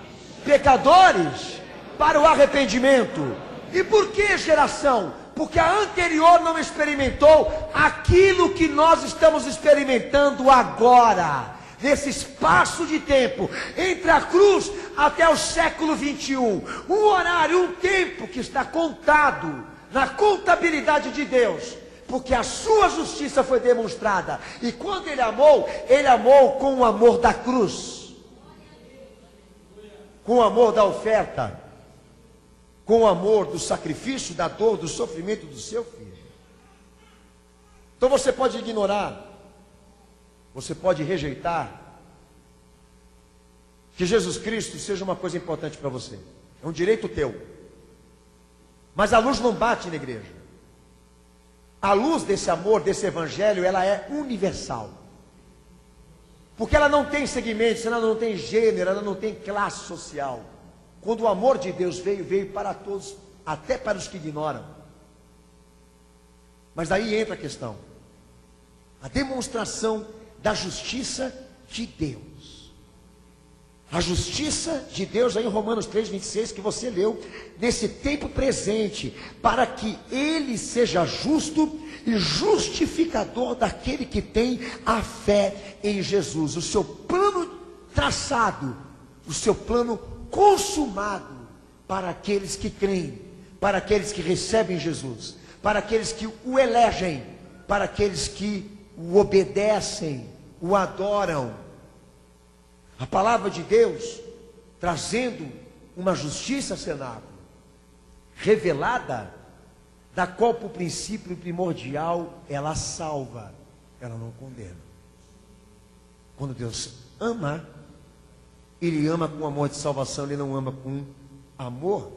Speaker 1: pecadores para o arrependimento. E por que geração? Porque a anterior não experimentou aquilo que nós estamos experimentando agora. nesse espaço de tempo, entre a cruz até o século 21, um horário, um tempo que está contado na contabilidade de Deus, porque a sua justiça foi demonstrada, e quando Ele amou com o amor da cruz, com o amor da oferta, com o amor do sacrifício, da dor, do sofrimento do seu filho. Então você pode ignorar, você pode rejeitar, que Jesus Cristo seja uma coisa importante para você, é um direito teu, mas a luz não bate na igreja. A luz desse amor, desse evangelho, ela é universal, porque ela não tem segmentos, ela não tem gênero, ela não tem classe social. Quando o amor de Deus veio para todos, até para os que ignoram. Mas daí entra a questão, a demonstração da justiça de Deus. A justiça de Deus, aí em Romanos 3:26, que você leu, nesse tempo presente, para que Ele seja justo e justificador daquele que tem a fé em Jesus. O seu plano traçado, o seu plano consumado para aqueles que creem, para aqueles que recebem Jesus, para aqueles que o elegem, para aqueles que o obedecem, o adoram. A palavra de Deus trazendo uma justiça cenáculo, revelada, da qual por princípio primordial ela salva, ela não condena. Quando Deus ama, Ele ama com amor de salvação, Ele não ama com amor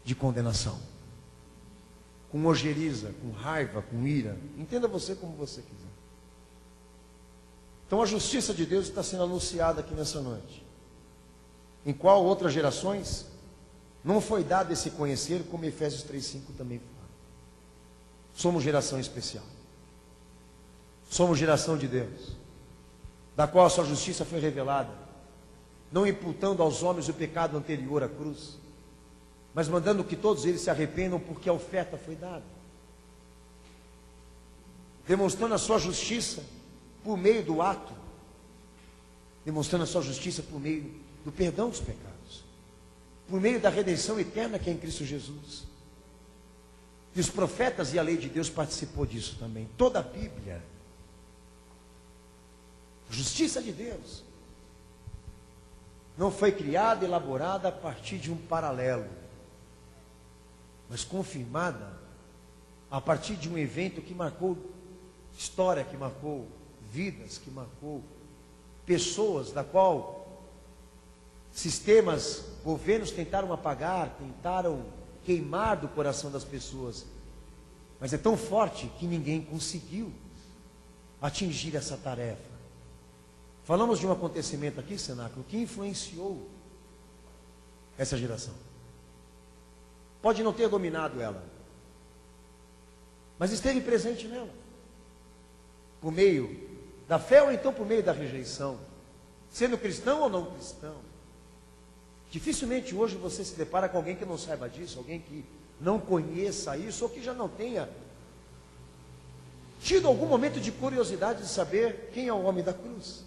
Speaker 1: de condenação, com ojeriza, com raiva, com ira. Entenda você como você quiser. Então a justiça de Deus está sendo anunciada aqui nessa noite, em qual outras gerações não foi dado esse conhecer, como Efésios 3:5 também fala. Somos geração especial, somos geração de Deus, da qual a sua justiça foi revelada, não imputando aos homens o pecado anterior à cruz, mas mandando que todos eles se arrependam, porque a oferta foi dada, demonstrando a sua justiça por meio do ato, demonstrando a sua justiça por meio do perdão dos pecados, por meio da redenção eterna que é em Cristo Jesus. E os profetas e a lei de Deus participou disso também. Toda a Bíblia, a justiça de Deus não foi criada, elaborada a partir de um paralelo, mas confirmada a partir de um evento que marcou história, que marcou vidas, que marcou pessoas, da qual sistemas, governos tentaram apagar, tentaram queimar do coração das pessoas, mas é tão forte que ninguém conseguiu atingir essa tarefa. Falamos de um acontecimento aqui, cenáculo, que influenciou essa geração. Pode não ter dominado ela, mas esteve presente nela, por meio da fé ou então por meio da rejeição, sendo cristão ou não cristão. Dificilmente hoje você se depara com alguém que não saiba disso, alguém que não conheça isso, ou que já não tenha tido algum momento de curiosidade de saber quem é o homem da cruz.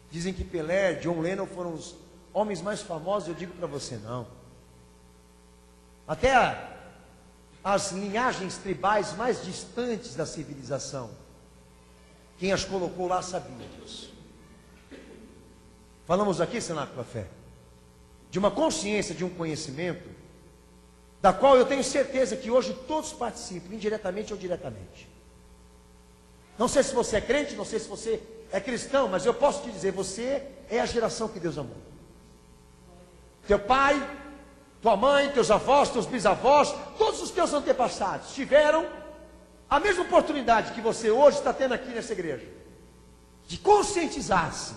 Speaker 1: Dizem que Pelé, John Lennon foram os homens mais famosos. Eu digo para você, não. Até as linhagens tribais mais distantes da civilização, quem as colocou lá sabia disso. Falamos aqui, Cenáculo da Fé, de uma consciência, de um conhecimento, da qual eu tenho certeza que hoje todos participam, indiretamente ou diretamente. Não sei se você é crente, não sei se você é cristão, mas eu posso te dizer, você é a geração que Deus amou. Teu pai, tua mãe, teus avós, teus bisavós, todos os teus antepassados tiveram a mesma oportunidade que você hoje está tendo aqui nessa igreja, de conscientizar-se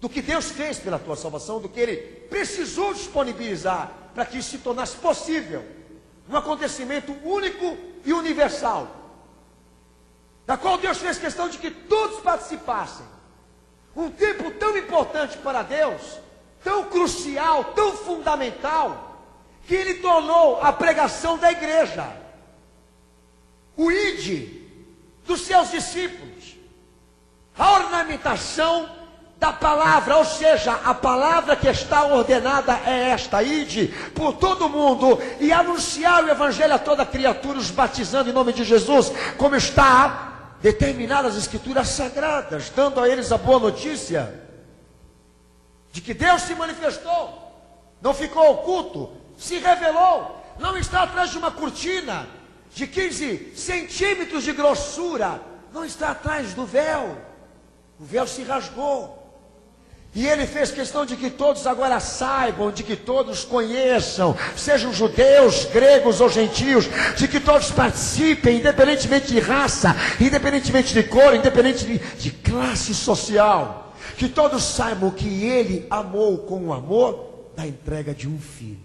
Speaker 1: do que Deus fez pela tua salvação, do que Ele precisou disponibilizar para que isso se tornasse possível, um acontecimento único e universal, da qual Deus fez questão de que todos participassem. Um tempo tão importante para Deus, tão crucial, tão fundamental, que Ele tornou a pregação da igreja o ide dos seus discípulos,
Speaker 2: a ornamentação da palavra, ou seja, a palavra que está ordenada é esta: ide por todo mundo e anunciar o evangelho a toda criatura, os batizando em nome de Jesus, como está determinado nas escrituras sagradas, dando a eles a boa notícia de que Deus se manifestou, não ficou oculto, se revelou, não está atrás de uma cortina de 15 centímetros de grossura, não está atrás do véu, o véu se rasgou. E ele fez questão de que todos agora saibam, de que todos conheçam, sejam judeus, gregos ou gentios, de que todos participem, independentemente de raça, independentemente de cor, independente de classe social. Que todos saibam que ele amou com o amor da entrega de um filho.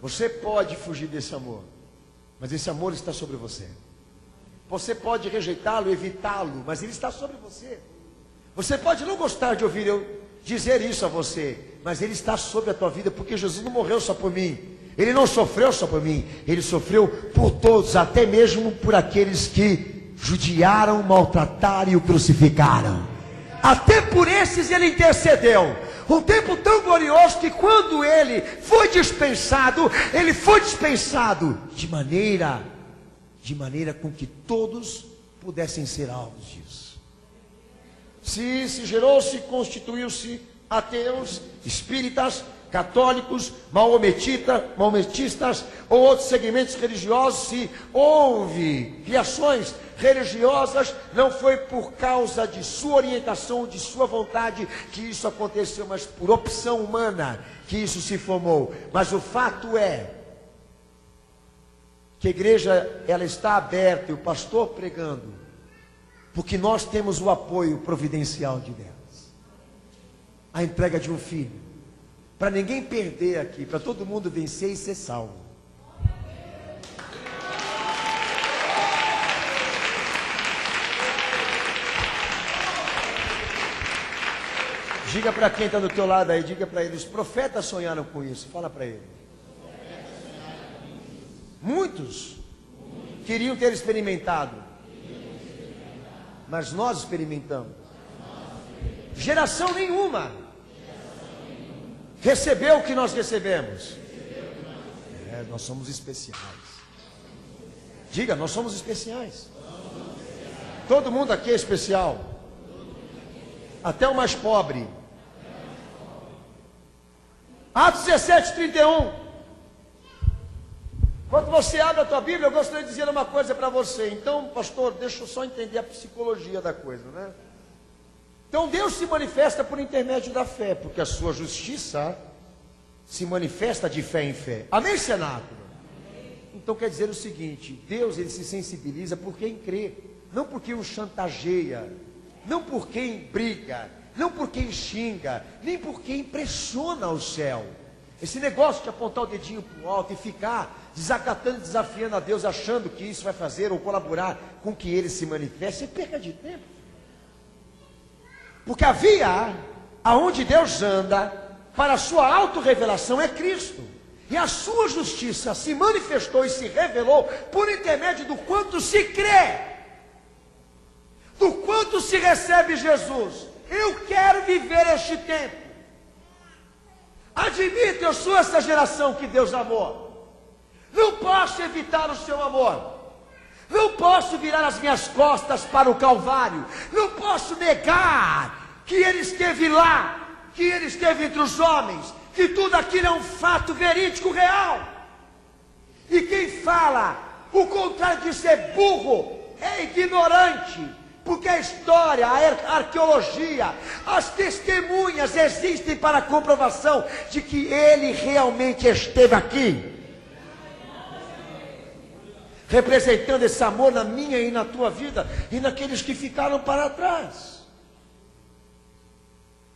Speaker 2: Você pode fugir desse amor, mas esse amor está sobre você. Você pode rejeitá-lo, evitá-lo, mas ele está sobre você. Você pode não gostar de ouvir eu dizer isso a você, mas ele está sobre a tua vida, porque Jesus não morreu só por mim. Ele não sofreu só por mim, ele sofreu por todos, até mesmo por aqueles que judiaram, maltrataram e o crucificaram. Até por esses ele intercedeu. Um tempo tão glorioso que quando ele foi dispensado de maneira com que todos pudessem ser alvos disso. Se gerou-se, constituiu-se ateus, espíritas, católicos, maometistas ou outros segmentos religiosos, se houve criações religiosas, não foi por causa de sua orientação, de sua vontade que isso aconteceu, mas por opção humana que isso se formou. Mas o fato é que a igreja, ela está aberta e o pastor pregando, porque nós temos o apoio providencial de Deus. A entrega de um filho, para ninguém perder aqui, para todo mundo vencer e ser salvo. Diga para quem está do teu lado aí, diga para eles: profetas sonharam com isso. Fala para ele. Muitos queriam ter experimentado, mas nós experimentamos. Geração nenhuma recebeu o que nós recebemos. Nós somos especiais. Diga, nós somos especiais. Todo mundo aqui é especial, até o mais pobre. Atos 17:31. Quando você abre a tua Bíblia, eu gostaria de dizer uma coisa para você. Então, pastor, deixa eu só entender a psicologia da coisa, né? Então, Deus se manifesta por intermédio da fé, porque a sua justiça se manifesta de fé em fé. Amém, cenáculo? Então, quer dizer o seguinte: Deus, ele se sensibiliza por quem crê, não por quem o chantageia, não por quem briga, não por quem xinga, nem por quem pressiona o céu. Esse negócio de apontar o dedinho para o alto e ficar desacatando, desafiando a Deus, achando que isso vai fazer ou colaborar com que ele se manifeste, é perca de tempo. Porque a via aonde Deus anda para a sua autorrevelação é Cristo. E a sua justiça se manifestou e se revelou por intermédio do quanto se crê, do quanto se recebe Jesus. Eu quero viver este tempo. Admito, eu sou essa geração que Deus amou. Não posso evitar o seu amor. Não posso virar as minhas costas para o Calvário. Não posso negar que Ele esteve lá, que Ele esteve entre os homens, que tudo aquilo é um fato verídico, real. E quem fala o contrário disso é burro, é ignorante. Porque a história, a arqueologia, as testemunhas existem para a comprovação de que Ele realmente esteve aqui, representando esse amor na minha e na tua vida, e naqueles que ficaram para trás.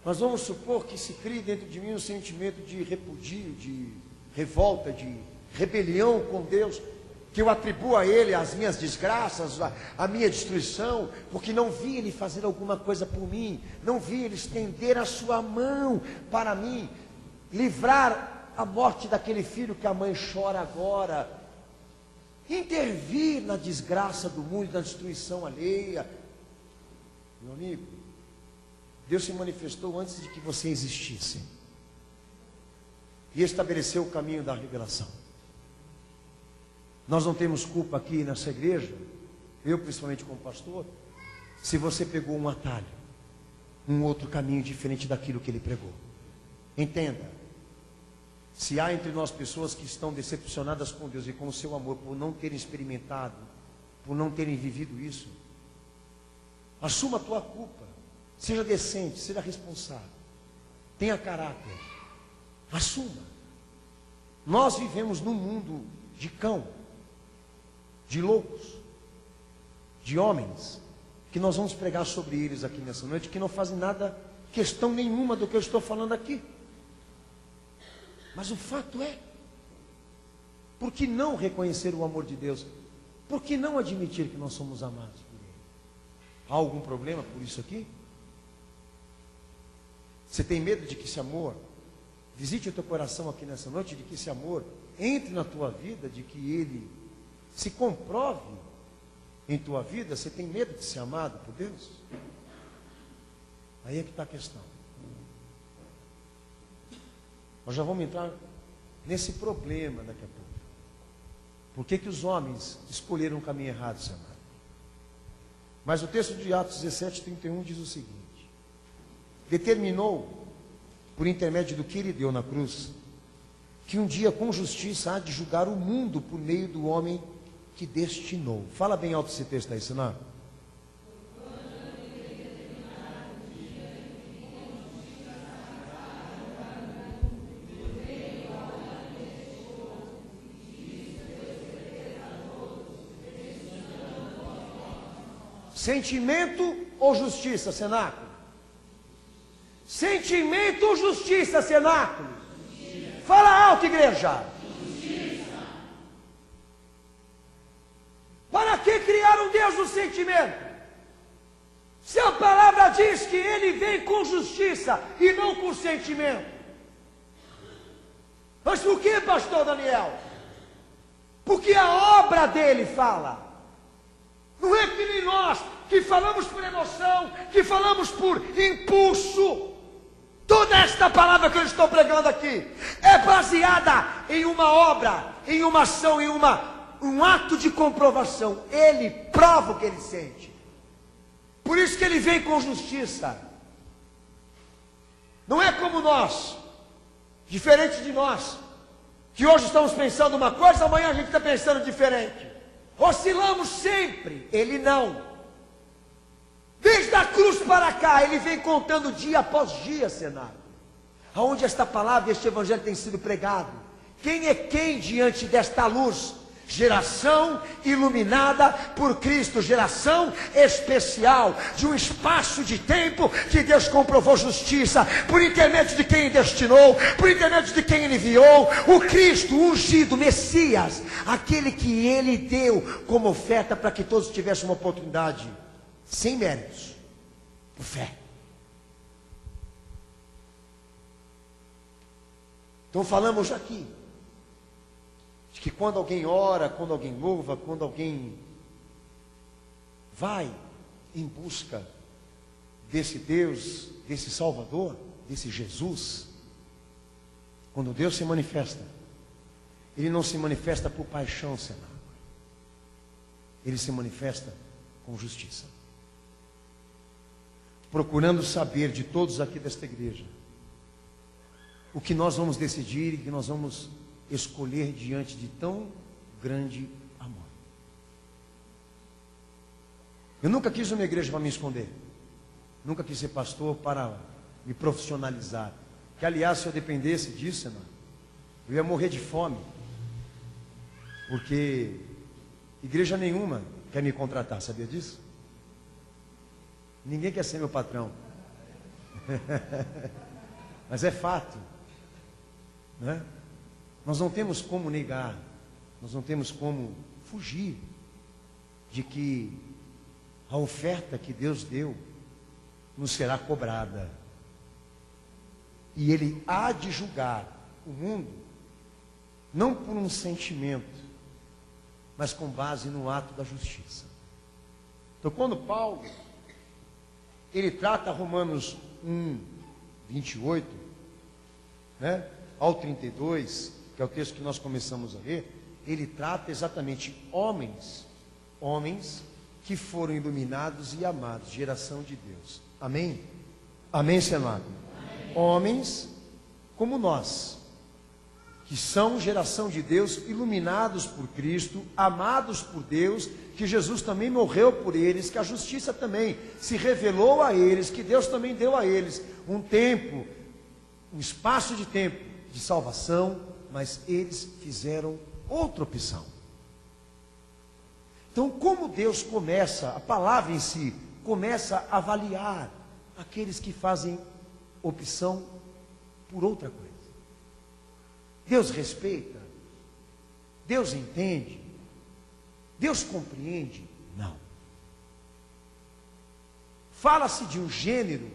Speaker 2: Mas vamos supor que se crie dentro de mim um sentimento de repudio, de revolta, de rebelião com Deus, que eu atribuo a Ele as minhas desgraças, a minha destruição, porque não vi Ele fazer alguma coisa por mim, não vi Ele estender a sua mão para mim, livrar a morte daquele filho que a mãe chora agora, intervir na desgraça do mundo, na destruição alheia. Meu amigo, Deus se manifestou antes de que você existisse e estabeleceu o caminho da revelação. Nós não temos culpa aqui nessa igreja, eu principalmente como pastor, se você pegou um atalho, um outro caminho diferente daquilo que ele pregou. Entenda, se há entre nós pessoas que estão decepcionadas com Deus e com o seu amor por não terem experimentado, por não terem vivido isso, assuma a tua culpa, seja decente, seja responsável, tenha caráter, assuma. Nós vivemos num mundo de cão, de loucos, de homens, que nós vamos pregar sobre eles aqui nessa noite, que não fazem nada, questão nenhuma do que eu estou falando aqui. Mas o fato é, por que não reconhecer o amor de Deus? Por que não admitir que nós somos amados por Ele? Há algum problema por isso aqui? Você tem medo de que esse amor visite o teu coração aqui nessa noite, de que esse amor entre na tua vida, de que ele se comprove em tua vida? Você tem medo de ser amado por Deus? Aí é que está a questão. Nós já vamos entrar nesse problema daqui a pouco. Por que que os homens escolheram um caminho errado, seu amado? Mas o texto de Atos 17:31 diz o seguinte: determinou, por intermédio do que ele deu na cruz, que um dia com justiça há de julgar o mundo por meio do homem que destinou. Fala bem alto esse texto aí, senão. Sentimento ou justiça, cenáculo? Sentimento ou justiça, cenáculo? Justiça. Fala alto, igreja. Justiça. Para que criar um Deus do sentimento? Se a palavra diz que ele vem com justiça e não com sentimento. Mas por que, pastor Daniel? Porque a obra dele fala. Não é que nem nós, que falamos por emoção, que falamos por impulso. Toda esta palavra que eu estou pregando aqui é baseada em uma obra, em uma ação, em um ato de comprovação. Ele prova o que ele sente. Por isso que ele vem com justiça. Não é como nós, diferente de nós, que hoje estamos pensando uma coisa, amanhã a gente está pensando diferente. Oscilamos sempre, ele não. Desde a cruz para cá, ele vem contando dia após dia, Senado, aonde esta palavra, este evangelho tem sido pregado. Quem é quem diante desta luz? Geração iluminada por Cristo, geração especial, de um espaço de tempo que Deus comprovou justiça, por intermédio de quem destinou, por intermédio de quem ele enviou, o Cristo ungido, Messias, aquele que ele deu como oferta para que todos tivessem uma oportunidade, sem méritos, por fé. Então falamos aqui de que quando alguém ora, quando alguém louva, quando alguém vai em busca desse Deus, desse Salvador, desse Jesus, quando Deus se manifesta, Ele não se manifesta por paixão, Senhor. Ele se manifesta com justiça. Procurando saber de todos aqui desta igreja o que nós vamos decidir e que nós vamos escolher diante de tão grande amor. Eu nunca quis uma igreja para me esconder. Nunca quis ser pastor para me profissionalizar. Que aliás, se eu dependesse disso, irmão, eu ia morrer de fome. Porque igreja nenhuma quer me contratar, sabia disso? Ninguém quer ser meu patrão. Mas é fato, né? Nós não temos como negar, nós não temos como fugir de que a oferta que Deus deu nos será cobrada. E Ele há de julgar o mundo, não por um sentimento, mas com base no ato da justiça. Então, quando Paulo, ele trata Romanos 1, 28, né, ao 32, que é o texto que nós começamos a ler, ele trata exatamente homens que foram iluminados e amados, geração de Deus. Amém? Amém, seu amado? Amém. Homens como nós, que são geração de Deus, iluminados por Cristo, amados por Deus, que Jesus também morreu por eles, que a justiça também se revelou a eles, que Deus também deu a eles um tempo, um espaço de tempo de salvação, mas eles fizeram outra opção. Então, como Deus começa, a palavra em si, começa a avaliar aqueles que fazem opção por outra coisa. Deus respeita? Deus entende? Deus compreende? Não. Fala-se de um gênero,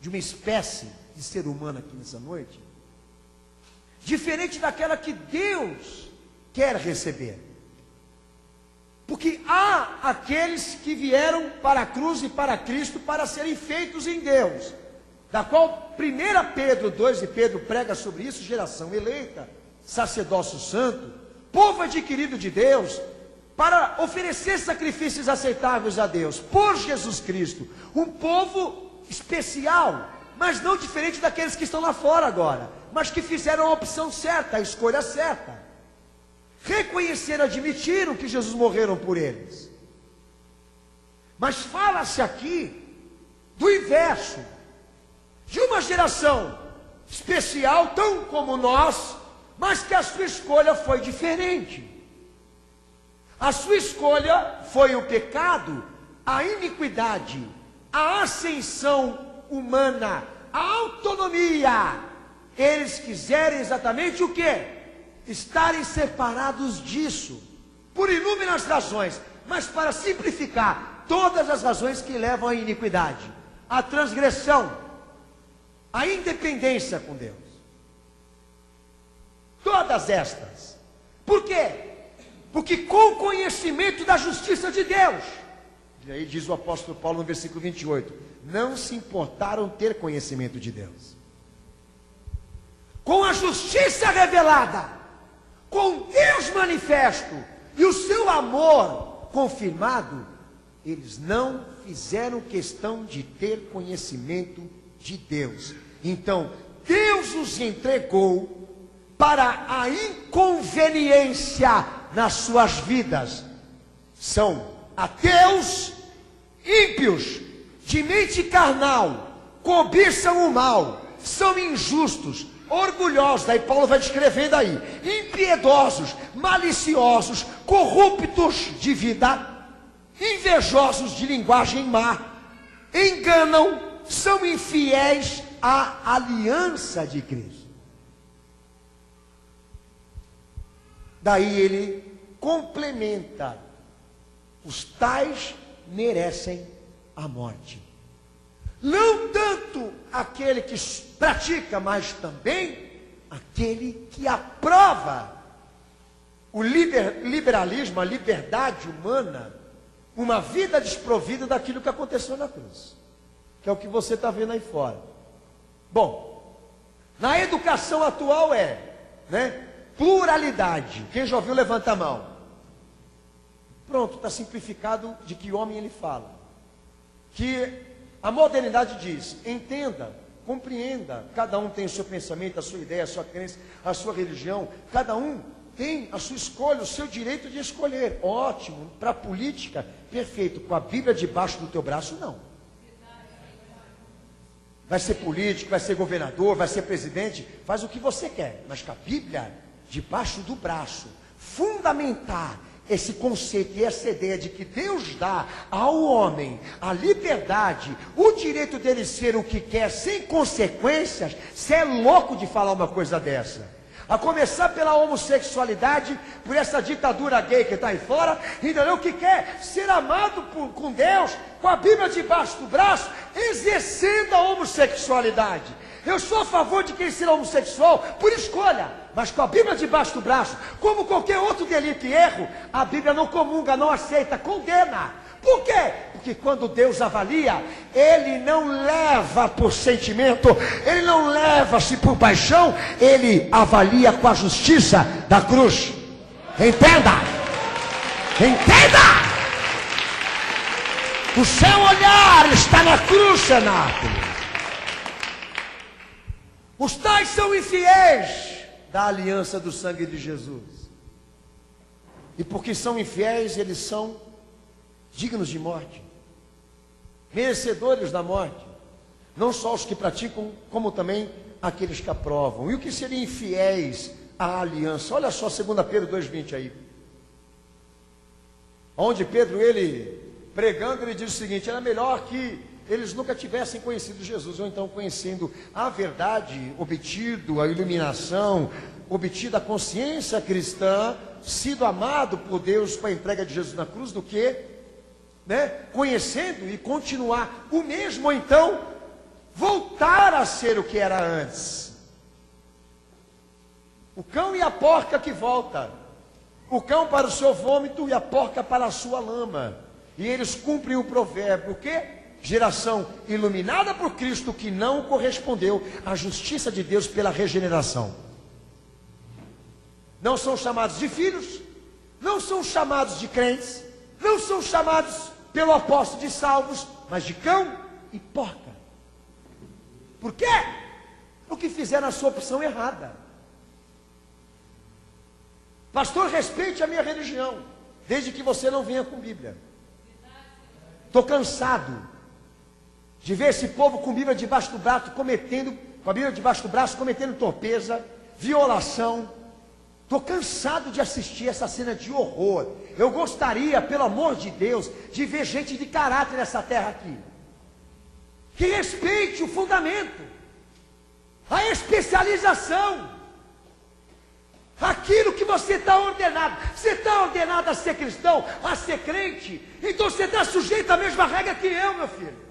Speaker 2: de uma espécie de ser humano aqui nessa noite, diferente daquela que Deus quer receber. Porque há aqueles que vieram para a cruz e para Cristo para serem feitos em Deus, da qual 1 Pedro 2 e Pedro prega sobre isso, geração eleita, sacerdócio santo, povo adquirido de Deus, para oferecer sacrifícios aceitáveis a Deus, por Jesus Cristo, um povo especial, mas não diferente daqueles que estão lá fora agora, mas que fizeram a opção certa, a escolha certa, reconheceram, admitiram que Jesus morreram por eles. Mas fala-se aqui do inverso, de uma geração especial, tão como nós, mas que a sua escolha foi diferente. A sua escolha foi o pecado, a iniquidade, a ascensão humana, a autonomia. Eles quiserem exatamente o quê? Estarem separados disso, por inúmeras razões, mas para simplificar, todas as razões que levam à iniquidade, à transgressão, à independência com Deus. Todas estas. Por quê? Porque com o conhecimento da justiça de Deus, e aí diz o apóstolo Paulo no versículo 28, não se importaram ter conhecimento de Deus. Com a justiça revelada, com Deus manifesto e o seu amor confirmado, eles não fizeram questão de ter conhecimento de Deus. Então, Deus os entregou para a inconveniência nas suas vidas. São ateus, ímpios, de mente carnal, cobiçam o mal, são injustos, orgulhosos, daí Paulo vai descrevendo aí, impiedosos, maliciosos, corruptos de vida, invejosos de linguagem má, enganam, são infiéis à aliança de Cristo. Daí ele complementa, os tais merecem a morte. Não tanto aquele que pratica, mas também aquele que aprova o liberalismo, a liberdade humana, uma vida desprovida daquilo que aconteceu na cruz, que é o que você está vendo aí fora. Bom, na educação atual pluralidade. Quem já ouviu, levanta a mão. Pronto, está simplificado de que homem ele fala. Que a modernidade diz, entenda, compreenda, cada um tem o seu pensamento, a sua ideia, a sua crença, a sua religião, cada um tem a sua escolha, o seu direito de escolher. Ótimo, para a política, perfeito, com a Bíblia debaixo do teu braço, não. Vai ser político, vai ser governador, vai ser presidente, faz o que você quer, mas com a Bíblia debaixo do braço, fundamentar esse conceito e essa ideia de que Deus dá ao homem a liberdade, o direito dele ser o que quer, sem consequências. Você é louco de falar uma coisa dessa. A começar pela homossexualidade, por essa ditadura gay que está aí fora, entendeu? Que quer ser amado com Deus, com a Bíblia debaixo do braço, exercendo a homossexualidade. Eu sou a favor de quem ser homossexual por escolha, mas com a Bíblia debaixo do braço, como qualquer outro delito e erro, a Bíblia não comunga, não aceita, condena. Por quê? Porque quando Deus avalia, Ele não leva por sentimento, Ele não leva-se por paixão, Ele avalia com a justiça da cruz. Entenda! Entenda! O seu olhar está na cruz, cenáculo. Os tais são infiéis da aliança do sangue de Jesus. E porque são infiéis, eles são dignos de morte, merecedores da morte. Não só os que praticam, como também aqueles que aprovam. E o que seriam infiéis à aliança? Olha só 2 Pedro 2,20 aí. Onde Pedro, ele pregando, ele diz o seguinte: era melhor que eles nunca tivessem conhecido Jesus, ou então conhecendo a verdade, obtido a iluminação, obtido a consciência cristã, sido amado por Deus com a entrega de Jesus na cruz, do que, conhecendo e continuar o mesmo, ou então voltar a ser o que era antes. O cão e a porca que volta, o cão para o seu vômito e a porca para a sua lama, e eles cumprem o provérbio, o quê? Geração iluminada por Cristo, que não correspondeu à justiça de Deus pela regeneração. Não são chamados de filhos, não são chamados de crentes, não são chamados pelo apóstolo de salvos, mas de cão e porca. Por quê? Porque fizeram a sua opção errada. Pastor, respeite a minha religião, desde que você não venha com Bíblia. Estou cansado de ver esse povo com Bíblia debaixo do braço, cometendo torpeza, violação. Estou cansado de assistir essa cena de horror. Eu gostaria, pelo amor de Deus, de ver gente de caráter nessa terra aqui, que respeite o fundamento, a especialização, aquilo que você está ordenado. Você está ordenado a ser cristão, a ser crente, então você está sujeito à mesma regra que eu, meu filho.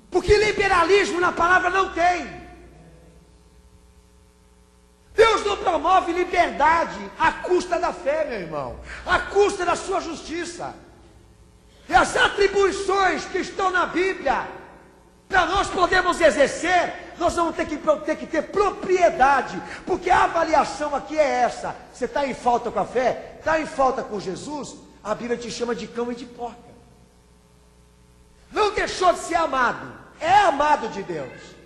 Speaker 2: Porque liberalismo na palavra não tem. Deus não promove liberdade à custa da fé, meu irmão, à custa da sua justiça. E as atribuições que estão na Bíblia, para nós podermos exercer, nós vamos ter que ter propriedade, porque a avaliação aqui é essa: você está em falta com a fé, está em falta com Jesus, a Bíblia te chama de cão e de porca. Não deixou de ser amado, é amado de Deus.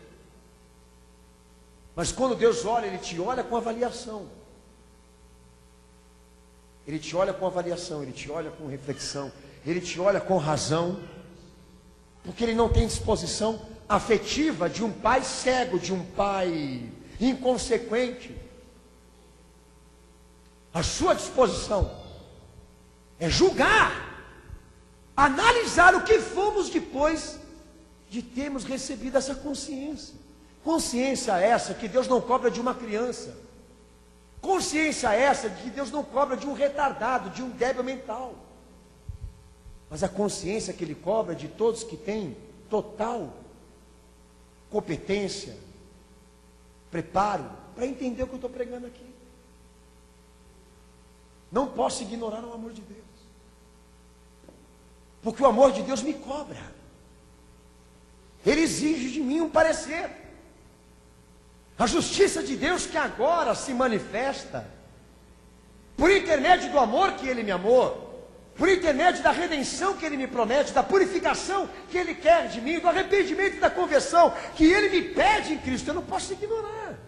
Speaker 2: Mas quando Deus olha, Ele te olha com avaliação. Ele te olha com avaliação, Ele te olha com reflexão, Ele te olha com razão, porque Ele não tem disposição afetiva de um pai cego, de um pai inconsequente. A sua disposição é julgar, analisar o que fomos depois de termos recebido essa consciência. Consciência essa que Deus não cobra de uma criança. Consciência essa de que Deus não cobra de um retardado, de um débil mental. Mas a consciência que Ele cobra de todos que têm total competência, preparo para entender o que eu estou pregando aqui. Não posso ignorar o amor de Deus, porque o amor de Deus me cobra. Ele exige de mim um parecer. A justiça de Deus que agora se manifesta por intermédio do amor que Ele me amou, por intermédio da redenção que Ele me promete, da purificação que Ele quer de mim, do arrependimento e da conversão que Ele me pede em Cristo. Eu não posso ignorar,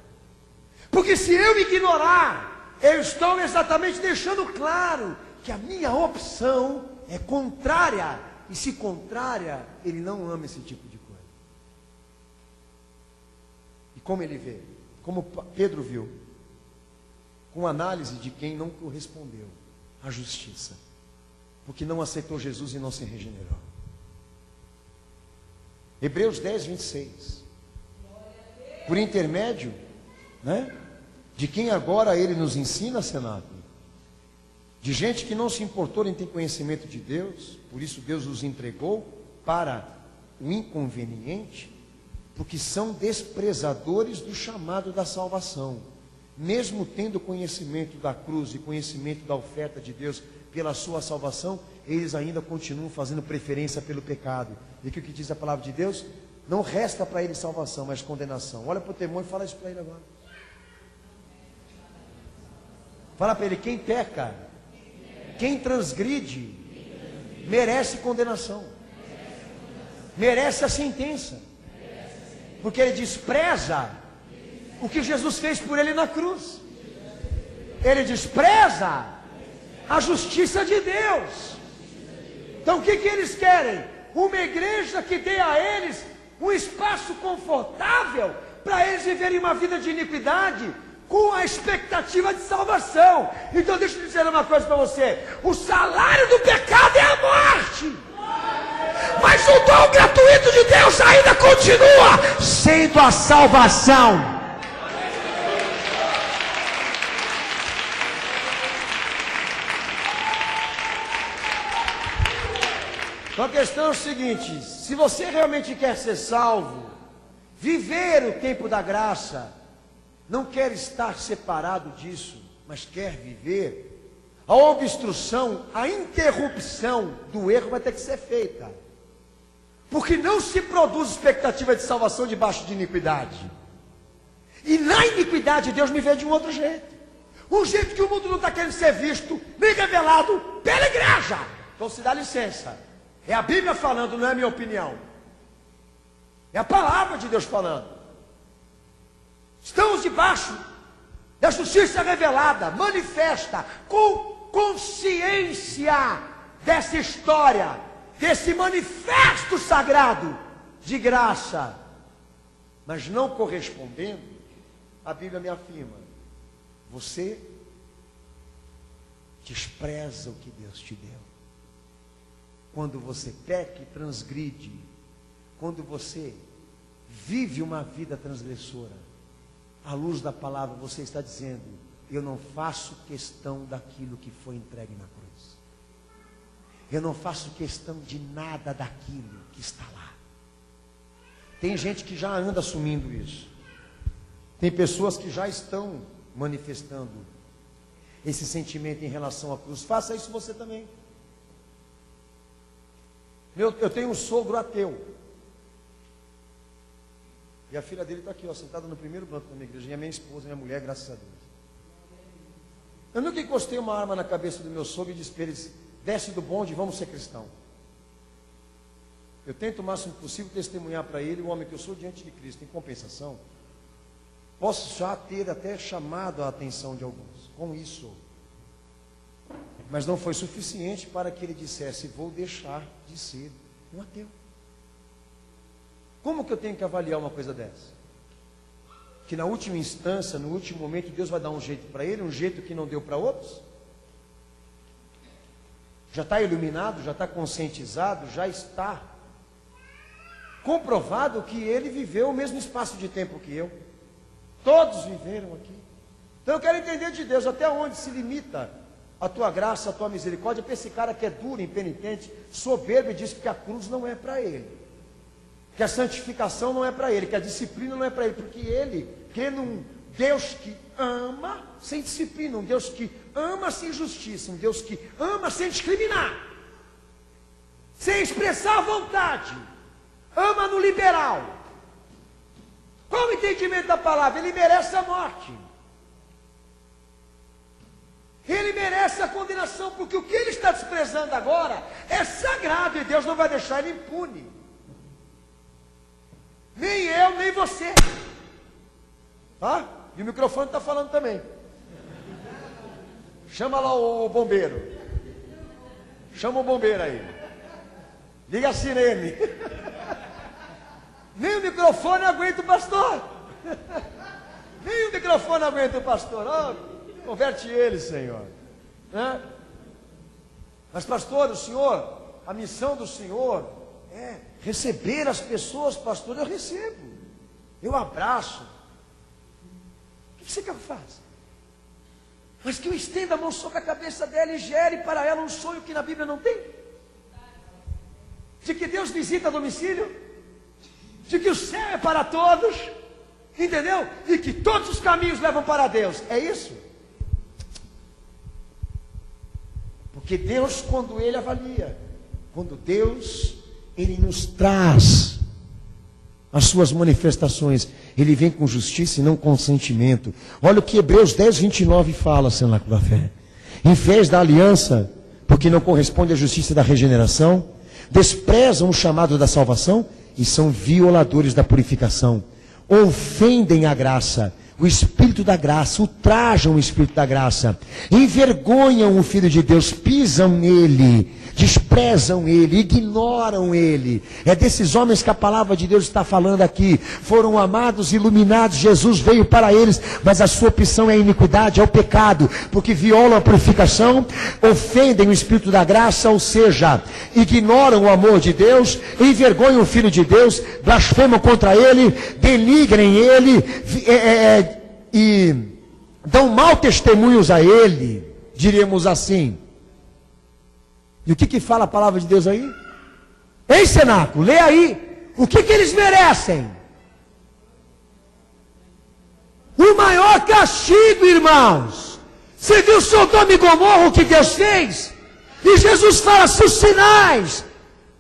Speaker 2: porque se eu ignorar, eu estou exatamente deixando claro que a minha opção é contrária, e se contrária, Ele não ama esse tipo de coisa. E como Ele vê? Como Pedro viu? Com análise de quem não correspondeu à justiça, porque não aceitou Jesus e não se regenerou. Hebreus 10, 26. Por intermédio
Speaker 1: né? De quem agora ele nos ensina, Senado? De gente que não se importou em ter conhecimento de Deus, por isso Deus os entregou para o inconveniente, porque são desprezadores do chamado da salvação. Mesmo tendo conhecimento da cruz e conhecimento da oferta de Deus pela sua salvação, eles ainda continuam fazendo preferência pelo pecado. E o que diz a palavra de Deus? Não resta para eles salvação, mas condenação. Olha para o teu irmão e fala isso para ele agora. Fala para ele: quem peca, quem transgride, merece condenação, merece a sentença, porque ele despreza o que Jesus fez por ele na cruz. Ele despreza a justiça de Deus. Então o que eles querem? Uma igreja que dê a eles um espaço confortável para eles viverem uma vida de iniquidade com a expectativa de salvação. Então deixa eu dizer uma coisa para você: o salário do pecado é a morte, mas o dom gratuito de Deus ainda continua sendo a salvação. Então a questão é o seguinte: se você realmente quer ser salvo, viver o tempo da graça, não quer estar separado disso, mas quer viver, a obstrução, a interrupção do erro vai ter que ser feita, porque não se produz expectativa de salvação debaixo de iniquidade. E na iniquidade Deus me vê de um outro jeito, um jeito que o mundo não está querendo ser visto nem revelado pela igreja. Então se dá licença, é a Bíblia falando, não é a minha opinião, é a palavra de Deus falando. Estamos debaixo da justiça revelada, manifesta, com consciência dessa história, desse manifesto sagrado de graça, mas não correspondendo, a Bíblia me afirma: você despreza o que Deus te deu. Quando você peca e transgride, quando você vive uma vida transgressora, à luz da palavra você está dizendo: eu não faço questão daquilo que foi entregue na cruz, eu não faço questão de nada daquilo que está lá. Tem gente que já anda assumindo isso, tem pessoas que já estão manifestando esse sentimento em relação à cruz. Faça isso você também. Eu tenho um sogro ateu, e a filha dele está aqui, ó, sentada no primeiro banco da minha igreja, e a minha esposa, minha mulher, graças a Deus. Eu nunca encostei uma arma na cabeça do meu sogro e disse para eles: desce do bonde, vamos ser cristão. Eu tento o máximo possível testemunhar para ele o homem que eu sou diante de Cristo. Em compensação, posso já ter até chamado a atenção de alguns com isso, mas não foi suficiente para que ele dissesse: vou deixar de ser um ateu. Como que eu tenho que avaliar uma coisa dessa? Que na última instância, no último momento, Deus vai dar um jeito para ele, um jeito que não deu para outros? Já está iluminado, já está conscientizado, já está comprovado que ele viveu o mesmo espaço de tempo que eu. Todos viveram aqui. Então eu quero entender de Deus até onde se limita a tua graça, a tua misericórdia, para esse cara que é duro, impenitente, soberbo, e diz que a cruz não é para ele, que a santificação não é para ele, que a disciplina não é para ele, porque ele crê num Deus que ama sem disciplina, um Deus que ama sem justiça, um Deus que ama sem discriminar, sem expressar a vontade, ama no liberal. Qual o entendimento da palavra? Ele merece a morte, ele merece a condenação, porque o que ele está desprezando agora é sagrado, e Deus não vai deixar ele impune. Nem eu, nem você. Tá? E o microfone está falando também. Chama lá o bombeiro. Chama o bombeiro aí. Liga a sirene. Nem o microfone aguenta o pastor. Nem o microfone aguenta o pastor. Oh, converte ele, Senhor. Né? Mas pastor, o Senhor, a missão do Senhor é receber as pessoas, pastor. Eu recebo, eu abraço.
Speaker 2: Isso que ela faz. Mas que eu estenda a mão sobre a cabeça dela e gere para ela um sonho que na Bíblia não tem. De que Deus visita a domicílio. De que o céu é para todos. Entendeu? E que todos os caminhos levam para Deus. É isso? Porque Deus, quando Ele avalia, quando Deus, Ele nos traz as suas manifestações, Ele vem com justiça e não com sentimento. Olha o que Hebreus 10, 29 fala, cenáculo da fé. Em vez da aliança, porque não corresponde à justiça da regeneração, desprezam o chamado da salvação e são violadores da purificação. Ofendem a graça, o Espírito da graça, ultrajam o Espírito da graça, envergonham o Filho de Deus, pisam nele, desprezam ele, ignoram ele. É desses homens que a palavra de Deus está falando aqui. Foram amados, iluminados, Jesus veio para eles, mas a sua opção é a iniquidade, é o pecado, porque violam a purificação, ofendem o Espírito da graça, ou seja, ignoram o amor de Deus, envergonham o Filho de Deus, blasfemam contra ele, denigrem ele, e dão mau testemunhos a ele, diríamos assim. E o que fala a palavra de Deus aí? Ei, cenáculo, lê aí. O que eles merecem? O maior castigo, irmãos. Você viu Sodoma e Gomorra, o que Deus fez? E Jesus fala, se os sinais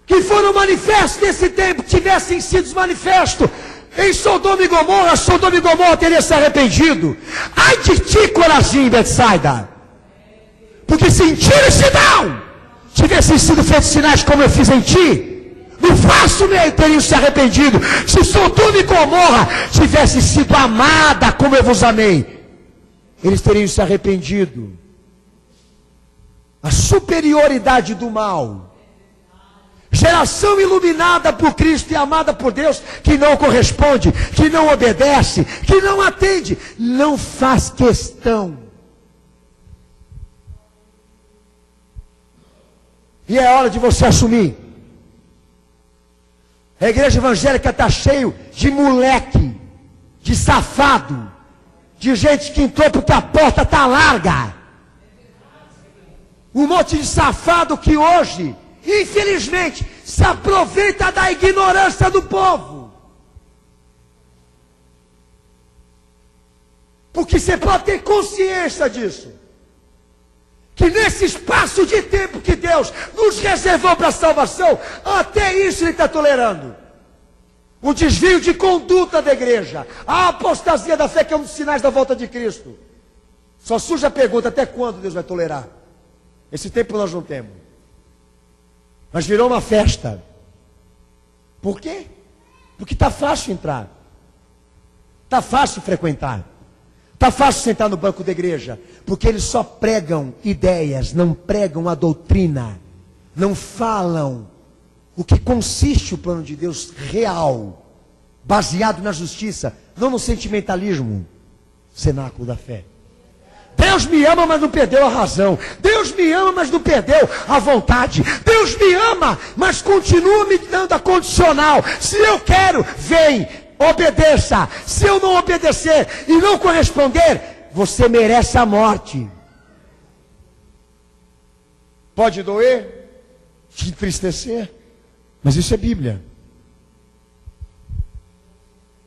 Speaker 2: que foram manifestos nesse tempo tivessem sido manifestos em Sodoma e Gomorra teria se arrependido. Ai de ti, Corazim, Betsaida. Porque se em Tiro e Sidão tivessem sido feitos sinais como eu fiz em ti, no falso meio teriam se arrependido. Se Sodoma e Gomorra tivessem sido amada como eu vos amei, eles teriam se arrependido. A superioridade do mal. Geração iluminada por Cristo e amada por Deus, que não corresponde, que não obedece, que não atende, não faz questão. E é hora de você assumir. A igreja evangélica está cheio de moleque, de safado, de gente que entrou porque a porta está larga. Um monte de safado que hoje, infelizmente, se aproveita da ignorância do povo. Porque você pode ter consciência disso. Que nesse espaço de tempo que Deus nos reservou para a salvação, até isso Ele está tolerando. O desvio de conduta da igreja, a apostasia da fé, que é um dos sinais da volta de Cristo. Só surge a pergunta, até quando Deus vai tolerar? Esse tempo nós não temos. Mas virou uma festa. Por quê? Porque está fácil entrar. Está fácil frequentar. Está fácil sentar no banco da igreja, porque eles só pregam ideias, não pregam a doutrina, não falam o que consiste o plano de Deus real, baseado na justiça, não no sentimentalismo, cenáculo da fé. Deus me ama, mas não perdeu a razão. Deus me ama, mas não perdeu a vontade. Deus me ama, mas continua me dando a condicional. Se eu quero, vem. Obedeça. Se eu não obedecer e não corresponder, você merece a morte. Pode doer, te entristecer, mas isso é Bíblia.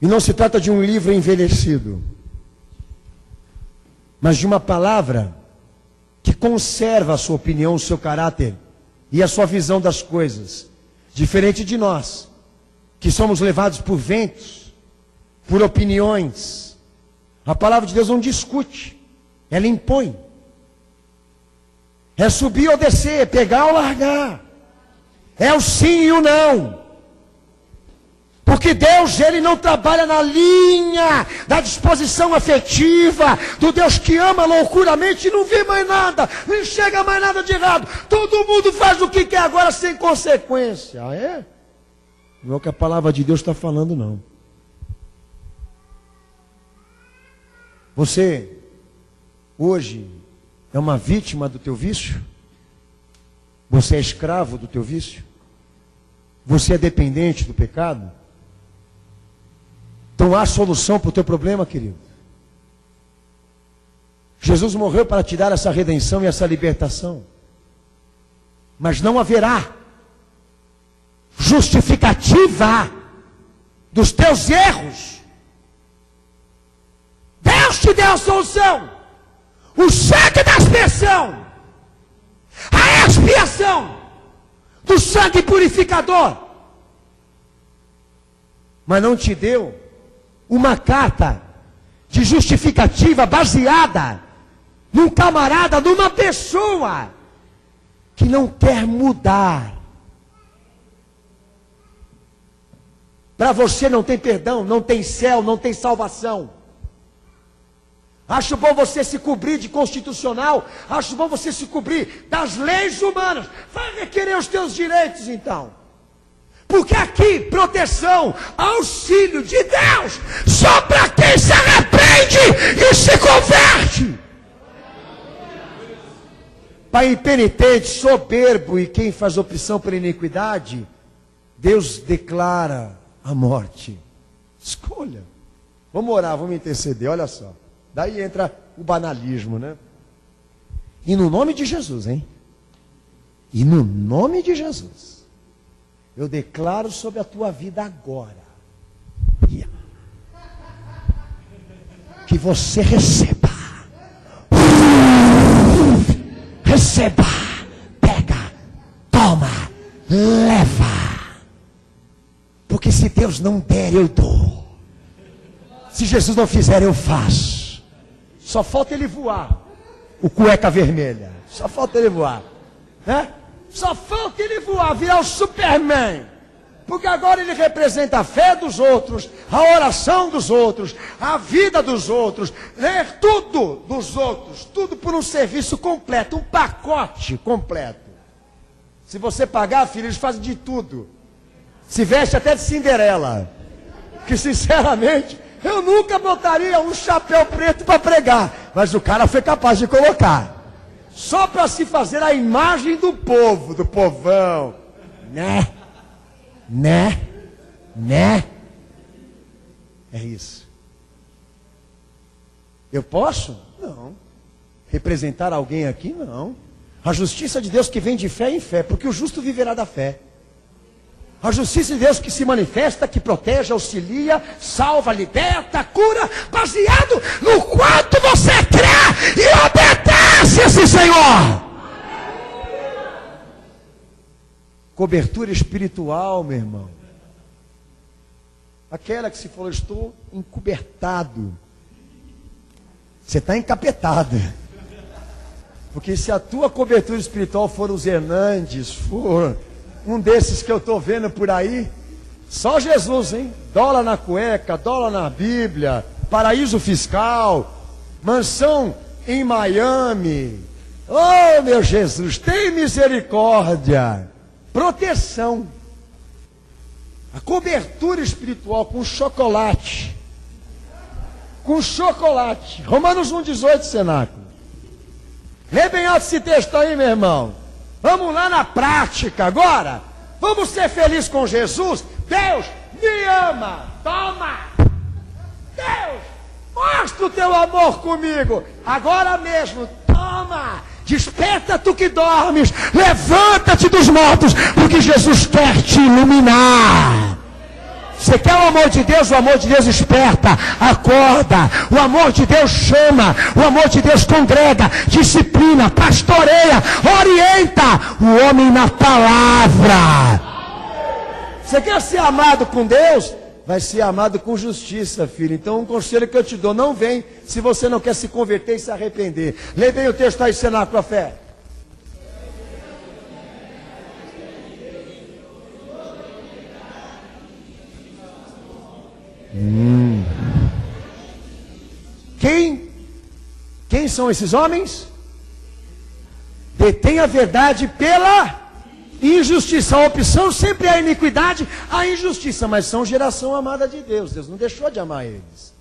Speaker 2: E não se trata de um livro envelhecido, mas de uma palavra que conserva a sua opinião, o seu caráter e a sua visão das coisas. Diferente de nós, que somos levados por ventos, por opiniões. A palavra de Deus não discute, ela impõe. É subir ou descer, pegar ou largar. É o sim e o não. Porque Deus, Ele não trabalha na linha da disposição afetiva, do Deus que ama loucuramente e não vê mais nada, não enxerga mais nada de errado. Todo mundo faz o que quer agora sem consequência. Ah, é? Não é o que a palavra de Deus está falando, não. Você, hoje, é uma vítima do teu vício? Você é escravo do teu vício? Você é dependente do pecado? Então há solução para o teu problema, querido.
Speaker 1: Jesus morreu para te dar essa redenção e essa libertação. Mas não haverá justificativa dos teus erros. Deus te deu a solução. O sangue da expiação. A expiação do sangue purificador. Mas não te deu uma carta de justificativa baseada num camarada, numa pessoa que não quer mudar. Para você não tem perdão, não tem céu, não tem salvação. Acho bom você se cobrir de constitucional, acho bom você se cobrir das leis humanas. Vai requerer os teus direitos então. Porque aqui, proteção, auxílio de Deus, só para quem se arrepende e se converte. Para impenitente, soberbo e quem faz opção pela iniquidade, Deus declara a morte. Escolha. Vamos orar, vamos interceder, olha só. Daí entra o banalismo, né? E no nome de Jesus, hein? E no nome de Jesus, eu declaro sobre a tua vida agora que você receba. Receba, pega, toma, leva. Porque se Deus não der, eu dou. Se Jesus não fizer, eu faço. Só falta ele voar. O cueca vermelha. Só falta ele voar. Né? Só falta ele voar, virar o Superman. Porque agora ele representa a fé dos outros, a oração dos outros, a vida dos outros, tudo dos outros, tudo por um serviço completo, um pacote completo. Se você pagar, filho, eles fazem de tudo. Se veste até de Cinderela. Que sinceramente, eu nunca botaria um chapéu preto para pregar, mas o cara foi capaz de colocar. Só para se fazer a imagem do povo, do povão. Né? É isso. Eu posso? Não. Representar alguém aqui? Não. A justiça de Deus que vem de fé em fé, porque o justo viverá da fé. A justiça de Deus que se manifesta, que protege, auxilia, salva, liberta, cura, baseado no quanto você crê e obedece esse Senhor. Cobertura espiritual, meu irmão. Aquela que se falou, estou encobertado. Você está encapetado. Porque se a tua cobertura espiritual for os Hernandes, for um desses que eu estou vendo por aí, só Jesus, hein? Dólar na cueca, dólar na Bíblia, paraíso fiscal, mansão em Miami. Oh, meu Jesus, tem misericórdia. Proteção. A cobertura espiritual com chocolate. Com chocolate. Romanos 1,18, cenáculo. Lê bem alto esse texto aí, meu irmão. Vamos lá na prática agora. Vamos ser felizes com Jesus. Deus me ama. Toma. Deus, mostra o teu amor comigo. Agora mesmo. Toma. Desperta tu que dormes. Levanta-te dos mortos. Porque Jesus quer te iluminar. Você quer o amor de Deus? O amor de Deus desperta, acorda. O amor de Deus chama. O amor de Deus congrega, disciplina, pastoreia, orienta o homem na palavra. Você quer ser amado com Deus? Vai ser amado com justiça, filho. Então um conselho que eu te dou, não vem se você não quer se converter e se arrepender. Lê bem o texto aí, cenáculo, a fé. Quem são esses homens? Detém a verdade pela injustiça. A opção sempre é a iniquidade, a injustiça, mas são geração amada de Deus. Deus não deixou de amar eles.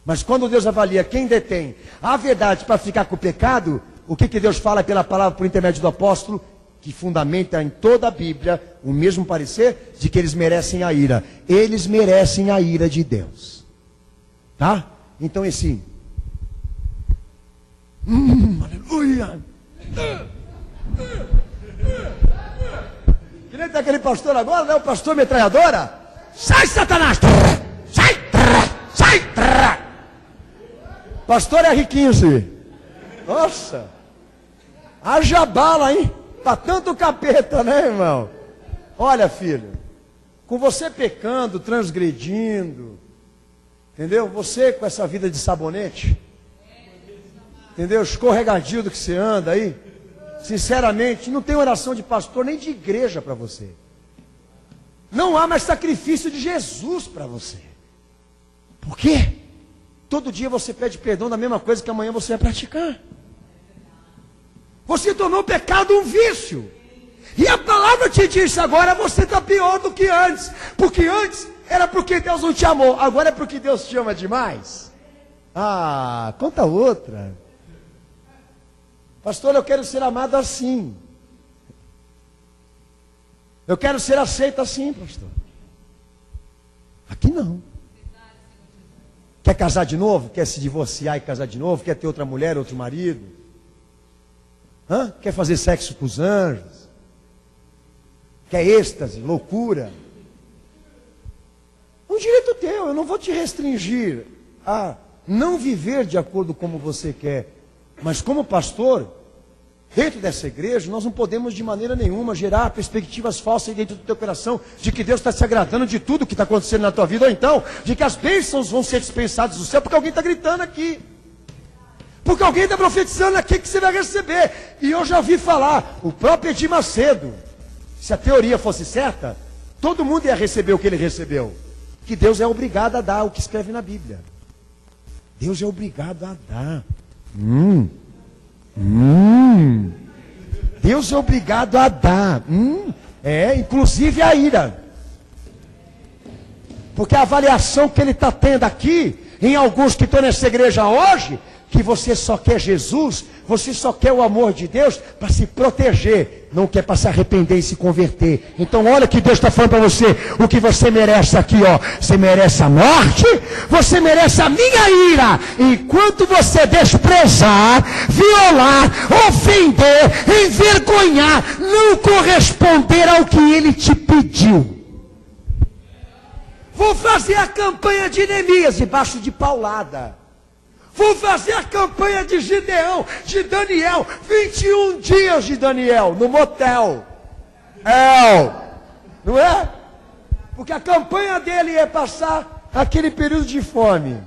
Speaker 1: Mas quando Deus avalia quem detém a verdade para ficar com o pecado, o que Deus fala pela palavra por intermédio do apóstolo? Que fundamenta em toda a Bíblia o mesmo parecer de que eles merecem a ira. Eles merecem a ira de Deus. Tá? Então
Speaker 2: Aleluia. Que nem tem aquele pastor agora, né? O pastor metralhadora. Sai, Satanás! Sai! Sai! Pastor R15. Nossa! Haja bala, hein? Pra tanto capeta, né, irmão? Olha, filho, com você pecando, transgredindo, entendeu? Você com essa vida de sabonete, entendeu? Escorregadio do que você anda aí. Sinceramente, não tem oração de pastor nem de igreja para você. Não há mais sacrifício de Jesus para você. Por quê? Todo dia você pede perdão da mesma coisa que amanhã você vai praticar. Você tornou o pecado um vício. E a palavra te disse agora, você está pior do que antes. Porque antes era porque Deus não te amou. Agora é porque Deus te ama demais. Ah, conta outra. Pastor, eu quero ser amado assim. Eu quero ser aceito assim, pastor. Aqui não. Quer casar de novo? Quer se divorciar e casar de novo? Quer ter outra mulher, outro marido? Hã? Quer fazer sexo com os anjos? Quer êxtase, loucura? É um direito teu, eu não vou te restringir a não viver de acordo como você quer. Mas como pastor, dentro dessa igreja, nós não podemos de maneira nenhuma gerar perspectivas falsas dentro do teu coração, de que Deus está se agradando de tudo que está acontecendo na tua vida, ou então, de que as bênçãos vão ser dispensadas do céu, porque alguém está gritando aqui. Porque alguém está profetizando aqui que você vai receber. E eu já ouvi falar, o próprio Edir Macedo, se a teoria fosse certa, todo mundo ia receber o que ele recebeu. Que Deus é obrigado a dar o que escreve na Bíblia. Deus é obrigado a dar. Deus é obrigado a dar. Inclusive a ira. Porque a avaliação que ele está tendo aqui, em alguns que estão nessa igreja hoje, que você só quer Jesus, você só quer o amor de Deus para se proteger, não quer para se arrepender e se converter. Então olha que Deus está falando para você, o que você merece aqui, ó. Você merece a morte, você merece a minha ira, enquanto você desprezar, violar, ofender, envergonhar, não corresponder ao que Ele te pediu. Vou fazer a campanha de Neemias debaixo de paulada. Vou fazer a campanha de Gideão, de Daniel, 21 dias de Daniel, no motel. Não é? Porque a campanha dele é passar aquele período de fome.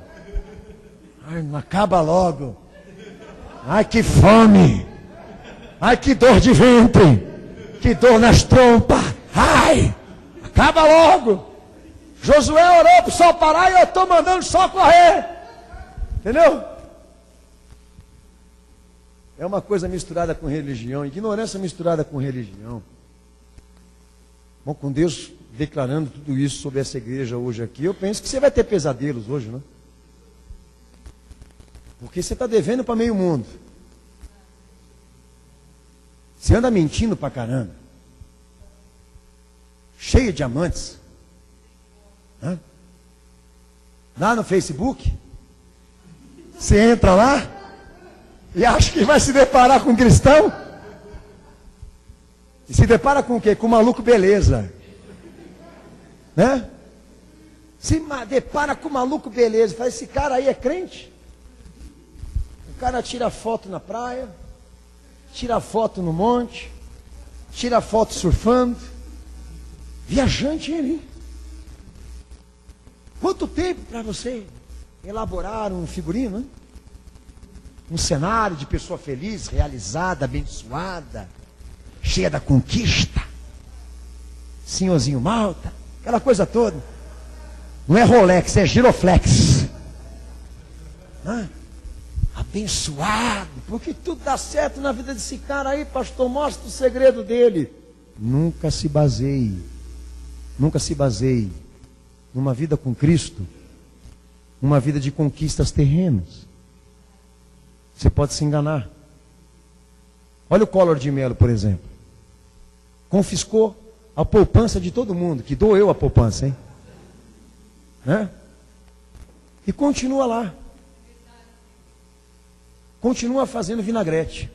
Speaker 2: Ai, não acaba logo. Ai, que fome. Ai, que dor de ventre. Que dor nas trompas. Ai, acaba logo. Josué orou para o sol parar e eu estou mandando o sol correr. Entendeu? É uma coisa misturada com religião, ignorância misturada com religião. Bom, com Deus declarando tudo isso sobre essa igreja hoje aqui, eu penso que você vai ter pesadelos hoje, né? Porque você está devendo para meio mundo. Você anda mentindo para caramba. Cheio de diamantes. Hã? Lá no Facebook. Você entra lá e acha que vai se deparar com um cristão. E se depara com o quê? Com um maluco beleza. Né? Se depara com um maluco beleza. Fala, esse cara aí é crente? O cara tira foto na praia, tira foto no monte, tira foto surfando. Viajante ele. Quanto tempo para você elaborar um figurino, né? Um cenário de pessoa feliz, realizada, abençoada, cheia da conquista, senhorzinho Malta, aquela coisa toda. Não é Rolex, é Giroflex. Né? Abençoado, porque tudo dá certo na vida desse cara aí, pastor, mostra o segredo dele. Nunca se baseie numa vida com Cristo, uma vida de conquistas terrenas. Você pode se enganar. Olha o Collor de Mello, por exemplo. Confiscou a poupança de todo mundo, que doeu a poupança, hein? Né? E continua lá.
Speaker 1: continua fazendo vinagrete.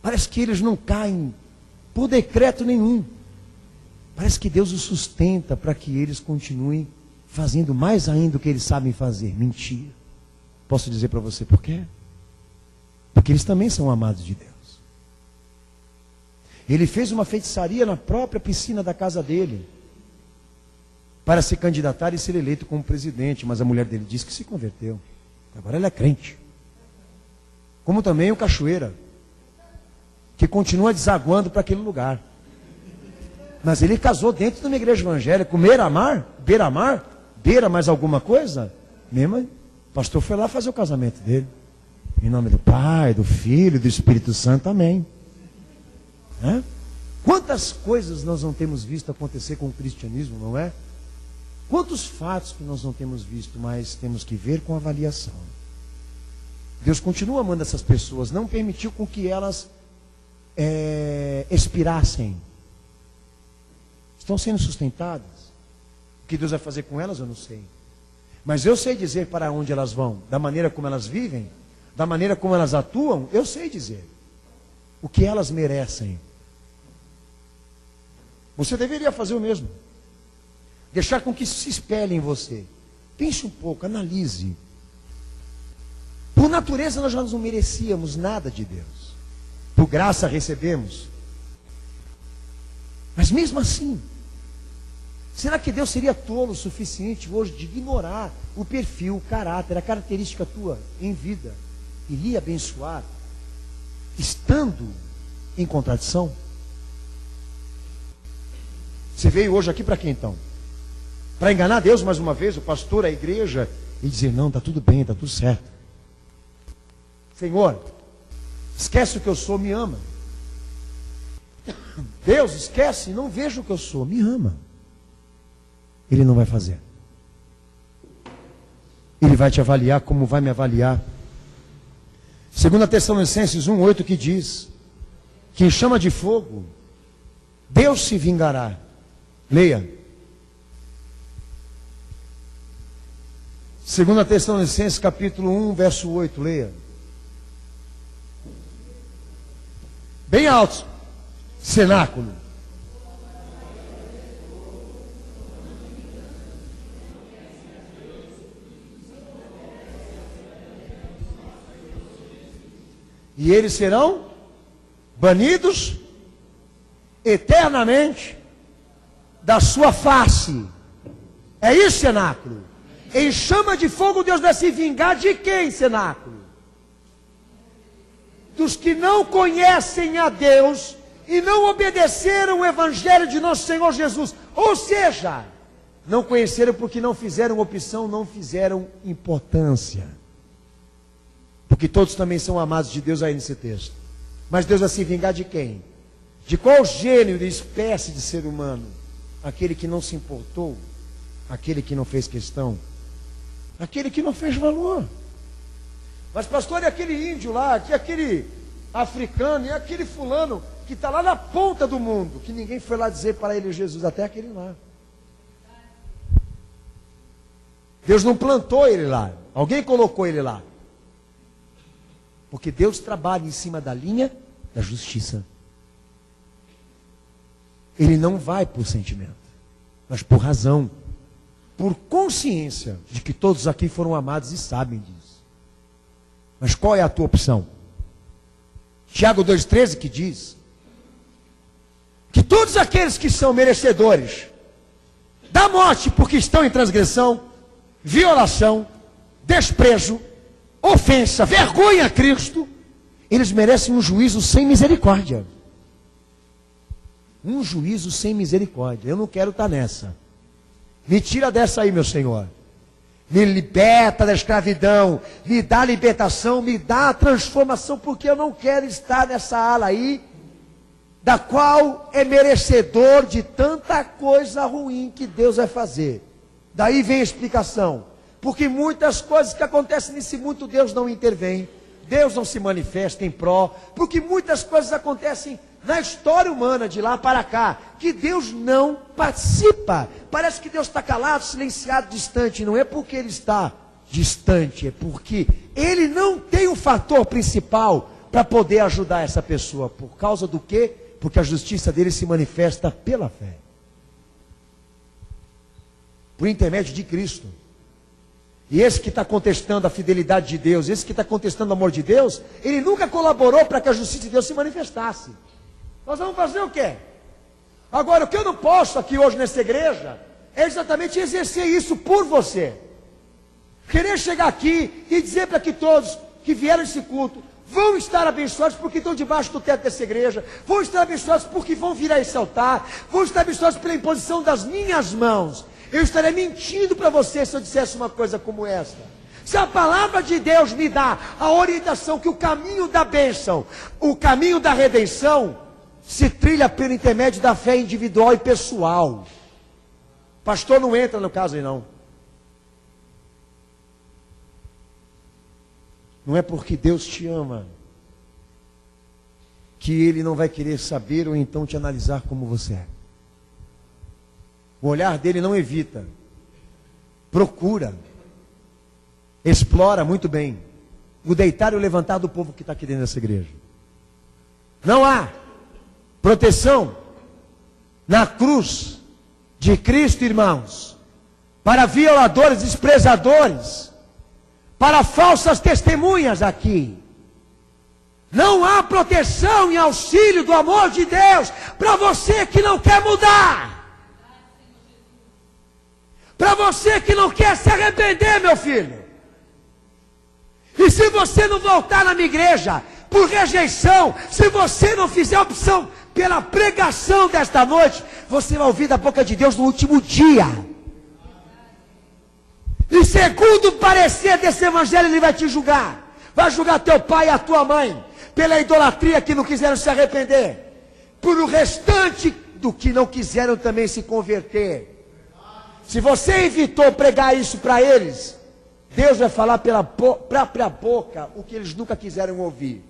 Speaker 1: Parece que eles não caem por decreto nenhum. Parece que Deus os sustenta para que eles continuem fazendo mais ainda do que eles sabem fazer. Mentira. Posso dizer para você por quê? Porque eles também são amados de Deus. Ele fez uma feitiçaria na própria piscina da casa dele, para se candidatar e ser eleito como presidente, mas a mulher dele disse que se converteu. Agora ele é crente. Como também o Cachoeira, que continua desaguando para aquele lugar. Mas ele casou dentro de uma igreja evangélica, com beira mais alguma coisa? Mesmo, o pastor foi lá fazer o casamento dele. Em nome do Pai, do Filho e do Espírito Santo, amém. Quantas coisas nós não temos visto acontecer com o cristianismo, não é? Quantos fatos que nós não temos visto, mas temos que ver com avaliação. Deus continua amando essas pessoas, não permitiu com que elas expirassem. Estão sendo sustentadas. O que Deus vai fazer com elas, eu não sei. Mas eu sei dizer para onde elas vão, da maneira como elas vivem, da maneira como elas atuam, eu sei dizer o que elas merecem. Você deveria fazer o mesmo. Deixar com que isso se espelhe em você. Pense um pouco, analise. Por natureza nós já não merecíamos nada de Deus. Por graça recebemos. Mas mesmo assim, será que Deus seria tolo o suficiente hoje de ignorar o perfil, o caráter, a característica tua em vida? Iria abençoar, estando em contradição? Você veio hoje aqui para quê então? Para enganar Deus mais uma vez, o pastor, a igreja, e dizer, não, está tudo bem, está tudo certo. Senhor, esquece o que eu sou, me ama. Deus, esquece, não veja o que eu sou, me ama. Ele não vai fazer. Ele vai te avaliar como vai me avaliar. 2 Tessalonicenses 1:8 que diz, que em chama de fogo, Deus se vingará. Leia. 2 Tessalonicenses capítulo 1, verso 8, leia. Bem alto. Cenáculo. E eles serão banidos eternamente da sua face. É isso, cenáculo. Em chama de fogo Deus vai se vingar de quem, cenáculo? Dos que não conhecem a Deus e não obedeceram o evangelho de nosso Senhor Jesus. Ou seja, não conheceram porque não fizeram opção, não fizeram importância. Porque todos também são amados de Deus aí nesse texto. Mas Deus vai se vingar de quem? De qual gênero de espécie de ser humano? Aquele que não se importou, aquele que não fez questão, aquele que não fez valor. Mas pastor, é aquele índio lá, que é aquele africano, é aquele fulano que está lá na ponta do mundo, que ninguém foi lá dizer para ele Jesus, até aquele lá. Deus não plantou ele lá, alguém colocou ele lá. Porque Deus trabalha em cima da linha da justiça. Ele não vai por sentimento, mas por razão, por consciência de que todos aqui foram amados e sabem disso. Mas qual é a tua opção? Tiago 2,13 que diz que todos aqueles que são merecedores da morte porque estão em transgressão, violação, desprezo, ofensa, vergonha a Cristo, eles merecem um juízo sem misericórdia. Um juízo sem misericórdia. Eu não quero estar nessa. Me tira dessa aí, meu Senhor. Me liberta da escravidão, me dá a libertação, me dá a transformação, porque eu não quero estar nessa ala aí, da qual é merecedor de tanta coisa ruim que Deus vai fazer. Daí vem a explicação. Porque muitas coisas que acontecem nesse mundo, Deus não intervém, Deus não se manifesta em pró, porque muitas coisas acontecem na história humana, de lá para cá, que Deus não participa. Parece que Deus está calado, silenciado, distante. Não é porque Ele está distante, é porque
Speaker 2: ele não tem um fator principal para poder ajudar essa pessoa. Por causa do quê? Porque a justiça dele se manifesta pela fé. Por intermédio de Cristo. E esse que está contestando a fidelidade de Deus, esse que está contestando o amor de Deus, ele nunca colaborou para que a justiça de Deus se manifestasse. Nós vamos fazer o quê? Agora, o que eu não posso aqui hoje nessa igreja, é exatamente exercer isso por você. Querer chegar aqui e dizer para que todos que vieram esse culto vão estar abençoados porque estão debaixo do teto dessa igreja, vão estar abençoados porque vão vir a esse altar, vão estar abençoados pela imposição das minhas mãos. Eu estaria mentindo para você se eu dissesse uma coisa como esta. Se a palavra de Deus me dá a orientação que o caminho da bênção, o caminho da redenção, se trilha pelo intermédio da fé individual e pessoal. Pastor não entra no caso aí não. Não é porque Deus te ama que Ele não vai querer saber ou então te analisar como você é. O olhar dele não evita, procura, explora muito bem o deitar e o levantar do povo que está aqui dentro dessa igreja. Não há proteção na cruz de Cristo, irmãos, para violadores, desprezadores, para falsas testemunhas aqui. Não há proteção e auxílio do amor de Deus para você que não quer mudar. Para você que não quer se arrepender, meu filho. E se você não voltar na minha igreja por rejeição, se você não fizer opção pela pregação desta noite, você vai ouvir da boca de Deus no último dia. E segundo o parecer desse evangelho, Ele vai te julgar. Vai julgar teu pai e a tua mãe pela idolatria que não quiseram se arrepender, por o restante do que não quiseram também se converter. Se você evitou pregar isso para eles, Deus vai falar pela própria boca o que eles nunca quiseram ouvir.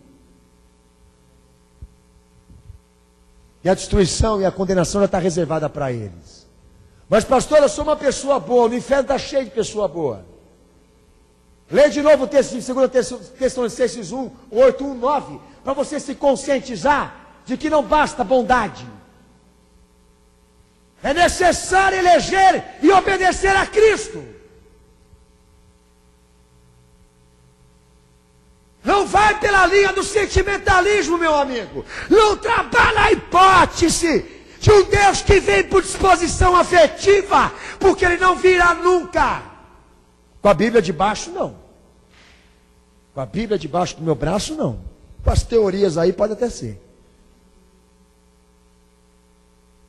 Speaker 2: E a destruição e a condenação já está reservada para eles. Mas pastor, eu sou uma pessoa boa, o inferno está cheio de pessoa boa. Lê de novo o texto de 2 Tessalonicenses 1, 8, 1, 9, para você se conscientizar de que não basta bondade. É necessário eleger e obedecer a Cristo. Não vai pela linha do sentimentalismo, meu amigo. Não trabalha a hipótese de um Deus que vem por disposição afetiva, porque Ele não virá nunca. Com a Bíblia debaixo, não. Com a Bíblia debaixo do meu braço, não. Com as teorias aí pode até ser.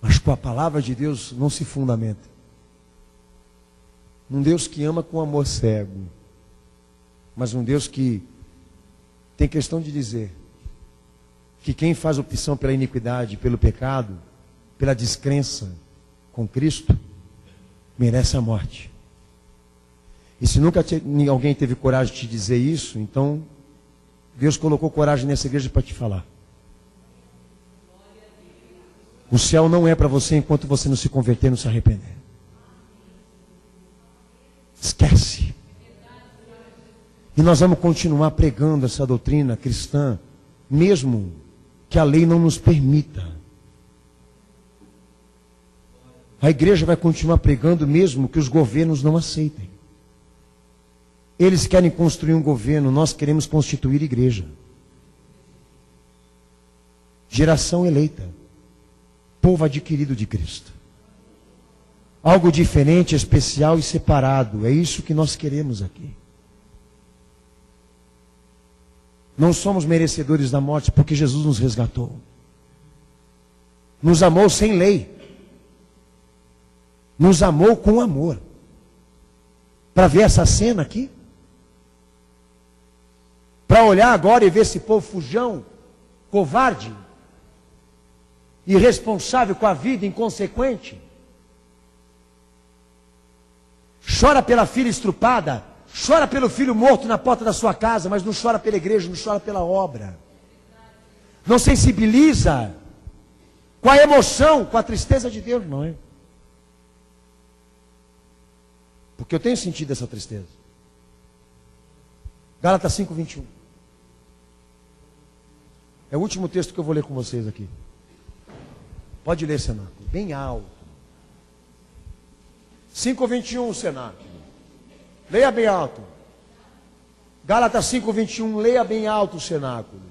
Speaker 2: Mas com a palavra de Deus não se fundamenta. Um Deus que ama com amor cego. Mas um Deus que tem questão de dizer que quem faz opção pela iniquidade, pelo pecado, pela descrença com Cristo, merece a morte. E se nunca alguém teve coragem de te dizer isso, então Deus colocou coragem nessa igreja para te falar. O céu não é para você enquanto você não se converter, não se arrepender. Esquece. E nós vamos continuar pregando essa doutrina cristã, mesmo que a lei não nos permita. A igreja vai continuar pregando mesmo que os governos não aceitem. Eles querem construir um governo, nós queremos constituir igreja. Geração eleita. Povo adquirido de Cristo. Algo diferente, especial e separado. É isso que nós queremos aqui. Não somos merecedores da morte porque Jesus nos resgatou. Nos amou sem lei. Nos amou com amor. Para ver essa cena aqui. Para olhar agora e ver esse povo fujão, covarde, irresponsável com a vida, inconsequente. Chora pela filha estrupada, chora pelo filho morto na porta da sua casa, mas não chora pela igreja, não chora pela obra. Não sensibiliza com a emoção, com a tristeza de Deus, não é? Porque eu tenho sentido essa tristeza.
Speaker 1: Gálatas 5:21. É o último texto que eu vou ler com vocês aqui. Pode ler, cenáculo, bem alto. 5:21, cenáculo. Leia bem alto. Gálatas 5:21, leia bem alto o cenáculo.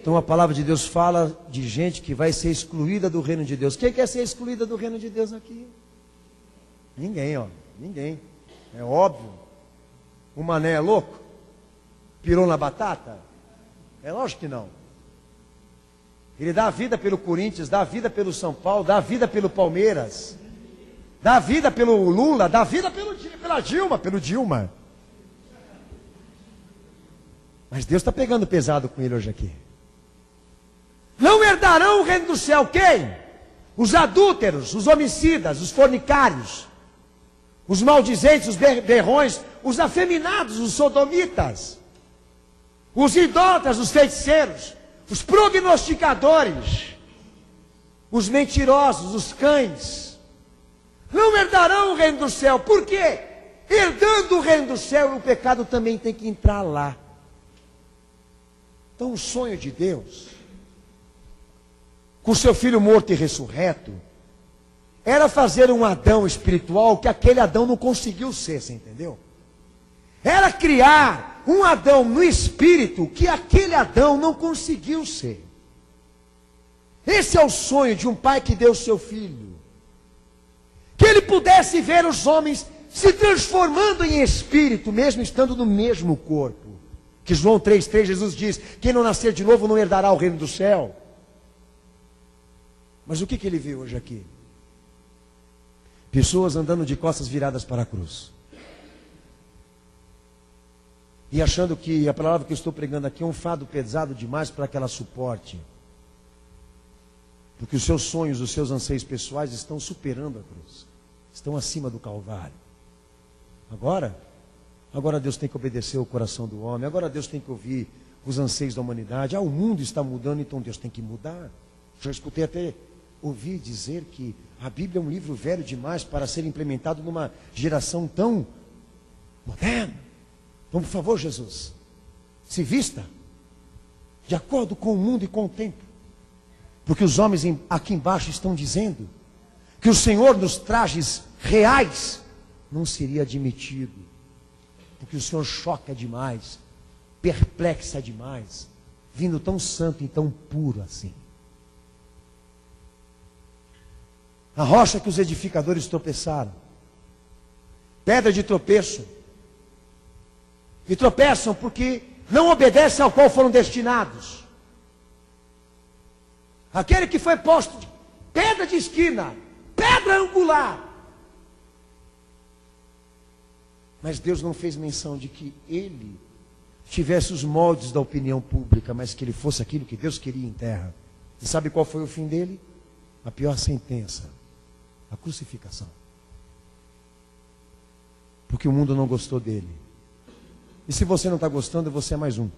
Speaker 1: Então a palavra de Deus fala de gente que vai ser excluída do reino de Deus. Quem quer ser excluída do reino de Deus aqui? Ninguém, ó. Ninguém. É óbvio. O mané é louco? Pirou na batata? É lógico que não. Ele dá a vida pelo Corinthians, dá a vida pelo São Paulo, dá a vida pelo Palmeiras, dá a vida pelo Lula, dá a vida pela Dilma, pelo Dilma. Mas Deus está pegando pesado com ele hoje aqui. Não herdarão o reino do céu quem? Os adúlteros, os homicidas, os fornicários, os maldizentes, os berrões, os afeminados, os sodomitas, os idólatras, os feiticeiros, os prognosticadores, os mentirosos, os cães. Não herdarão o reino do céu. Por quê? Herdando o reino do céu, o pecado também tem que entrar lá. Então o sonho de Deus com seu filho morto e ressurreto, era fazer um Adão espiritual que aquele Adão não conseguiu ser, você entendeu? Era criar um Adão no espírito que aquele Adão não conseguiu ser. Esse é o sonho de um pai que deu seu filho. Que ele pudesse ver os homens se transformando em espírito, mesmo estando no mesmo corpo. Que João 3,3 Jesus diz, quem não nascer de novo não herdará o reino do céu. Mas o que ele viu hoje aqui? Pessoas andando de costas viradas para a cruz. E achando que a palavra que eu estou pregando aqui é um fardo pesado demais para que ela suporte. Porque os seus sonhos, os seus anseios pessoais estão superando a cruz. Estão acima do Calvário. Agora Deus tem que obedecer o coração do homem. Agora Deus tem que ouvir os anseios da humanidade. O mundo está mudando, então Deus tem que mudar. Já escutei até ouvir dizer que a Bíblia é um livro velho demais para ser implementado numa geração tão moderna. Então, por favor, Jesus, se vista de acordo com o mundo e com o tempo. Porque os homens aqui embaixo estão dizendo que o Senhor nos trajes reais não seria admitido. Porque o Senhor choca demais, perplexa demais, vindo tão santo e tão puro assim. A rocha que os edificadores tropeçaram. Pedra de tropeço. E tropeçam porque não obedecem ao qual foram destinados. Aquele que foi posto de pedra de esquina, pedra angular. Mas Deus não fez menção de que ele tivesse os moldes da opinião pública, mas que ele fosse aquilo que Deus queria em terra. E sabe qual foi o fim dele? A pior sentença. A crucificação. Porque o mundo não gostou dele. E se você não está gostando, você é mais um.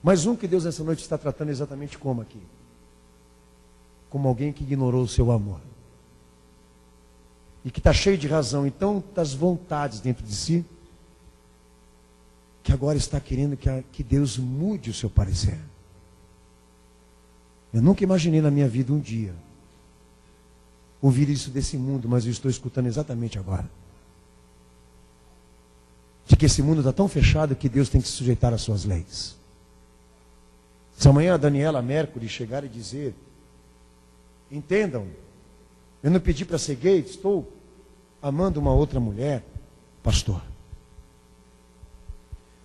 Speaker 1: Mais um que Deus nessa noite está tratando exatamente como aqui. Como alguém que ignorou o seu amor. E que está cheio de razão e tantas vontades dentro de si, que agora está querendo que Deus mude o seu parecer. Eu nunca imaginei na minha vida um dia ouvir isso desse mundo, mas eu estou escutando exatamente agora. De que esse mundo está tão fechado que Deus tem que se sujeitar às suas leis. Se amanhã a Daniela Mercury chegar e dizer, entendam, eu não pedi para ser gay, estou amando uma outra mulher, pastor.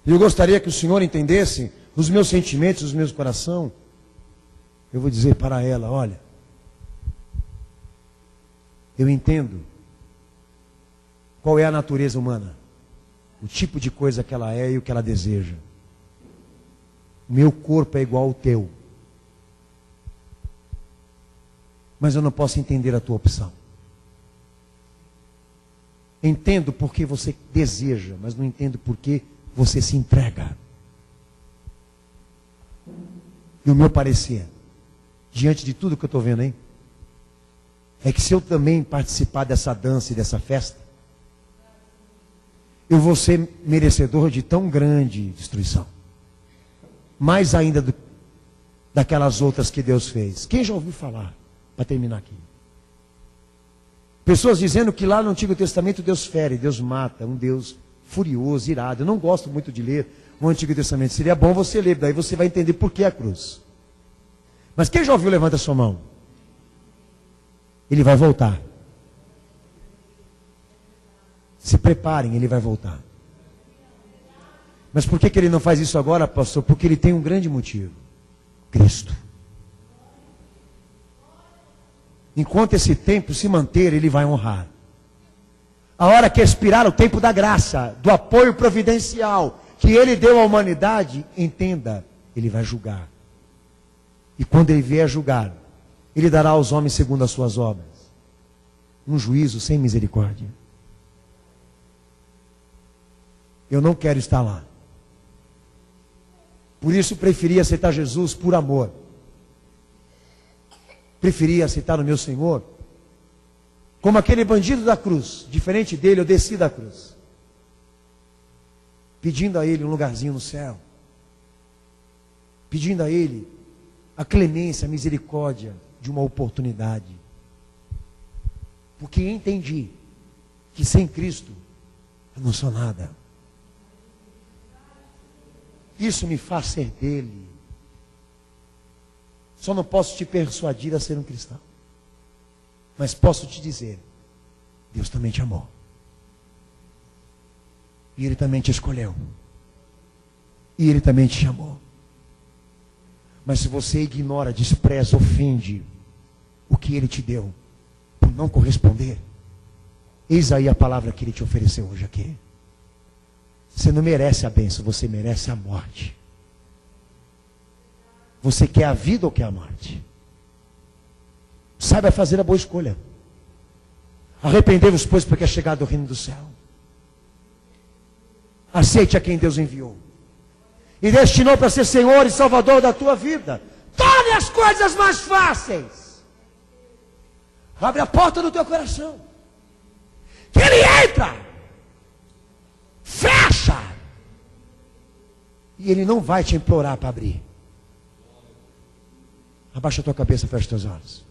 Speaker 1: E eu gostaria que o Senhor entendesse os meus sentimentos, os meus corações. Eu vou dizer para ela, olha, eu entendo qual é a natureza humana, o tipo de coisa que ela é e o que ela deseja. O meu corpo é igual ao teu. Mas eu não posso entender a tua opção. Entendo porque você deseja, mas não entendo porque você se entrega. E o meu parecer, diante de tudo que eu estou vendo aí, é que se eu também participar dessa dança e dessa festa, eu vou ser merecedor de tão grande destruição. Mais ainda daquelas outras que Deus fez. Quem já ouviu falar? Para terminar aqui. Pessoas dizendo que lá no Antigo Testamento Deus fere, Deus mata, um Deus furioso, irado. Eu não gosto muito de ler o Antigo Testamento. Seria bom você ler, daí você vai entender por que a cruz. Mas quem já ouviu, levanta a sua mão. Ele vai voltar. Se preparem, ele vai voltar. Mas por que ele não faz isso agora, pastor? Porque ele tem um grande motivo. Cristo. Enquanto esse tempo se manter, ele vai honrar. A hora que expirar o tempo da graça, do apoio providencial que ele deu à humanidade, entenda, ele vai julgar. E quando ele vier julgar, ele dará aos homens segundo as suas obras. Um juízo sem misericórdia. Eu não quero estar lá. Por isso preferi aceitar Jesus por amor. Preferi aceitar o meu Senhor como aquele bandido da cruz. Diferente dele, eu desci da cruz, pedindo a ele um lugarzinho no céu, pedindo a ele a clemência, a misericórdia de uma oportunidade. Porque entendi que sem Cristo eu não sou nada. Isso me faz ser dele. Só não posso te persuadir a ser um cristão. Mas posso te dizer, Deus também te amou. E Ele também te escolheu. E Ele também te chamou. Mas se você ignora, despreza, ofende o que Ele te deu, por não corresponder, eis aí a palavra que Ele te ofereceu hoje aqui. Você não merece a bênção, você merece a morte. Você quer a vida ou quer a morte? Saiba fazer a boa escolha. Arrependei-vos, pois, porque é chegado o reino do céu. Aceite a quem Deus enviou. E destinou para ser Senhor e Salvador da tua vida. Torne as coisas mais fáceis. Abre a porta do teu coração. Que Ele entra. Fecha. E Ele não vai te implorar para abrir. Abaixa a tua cabeça, fecha os teus olhos.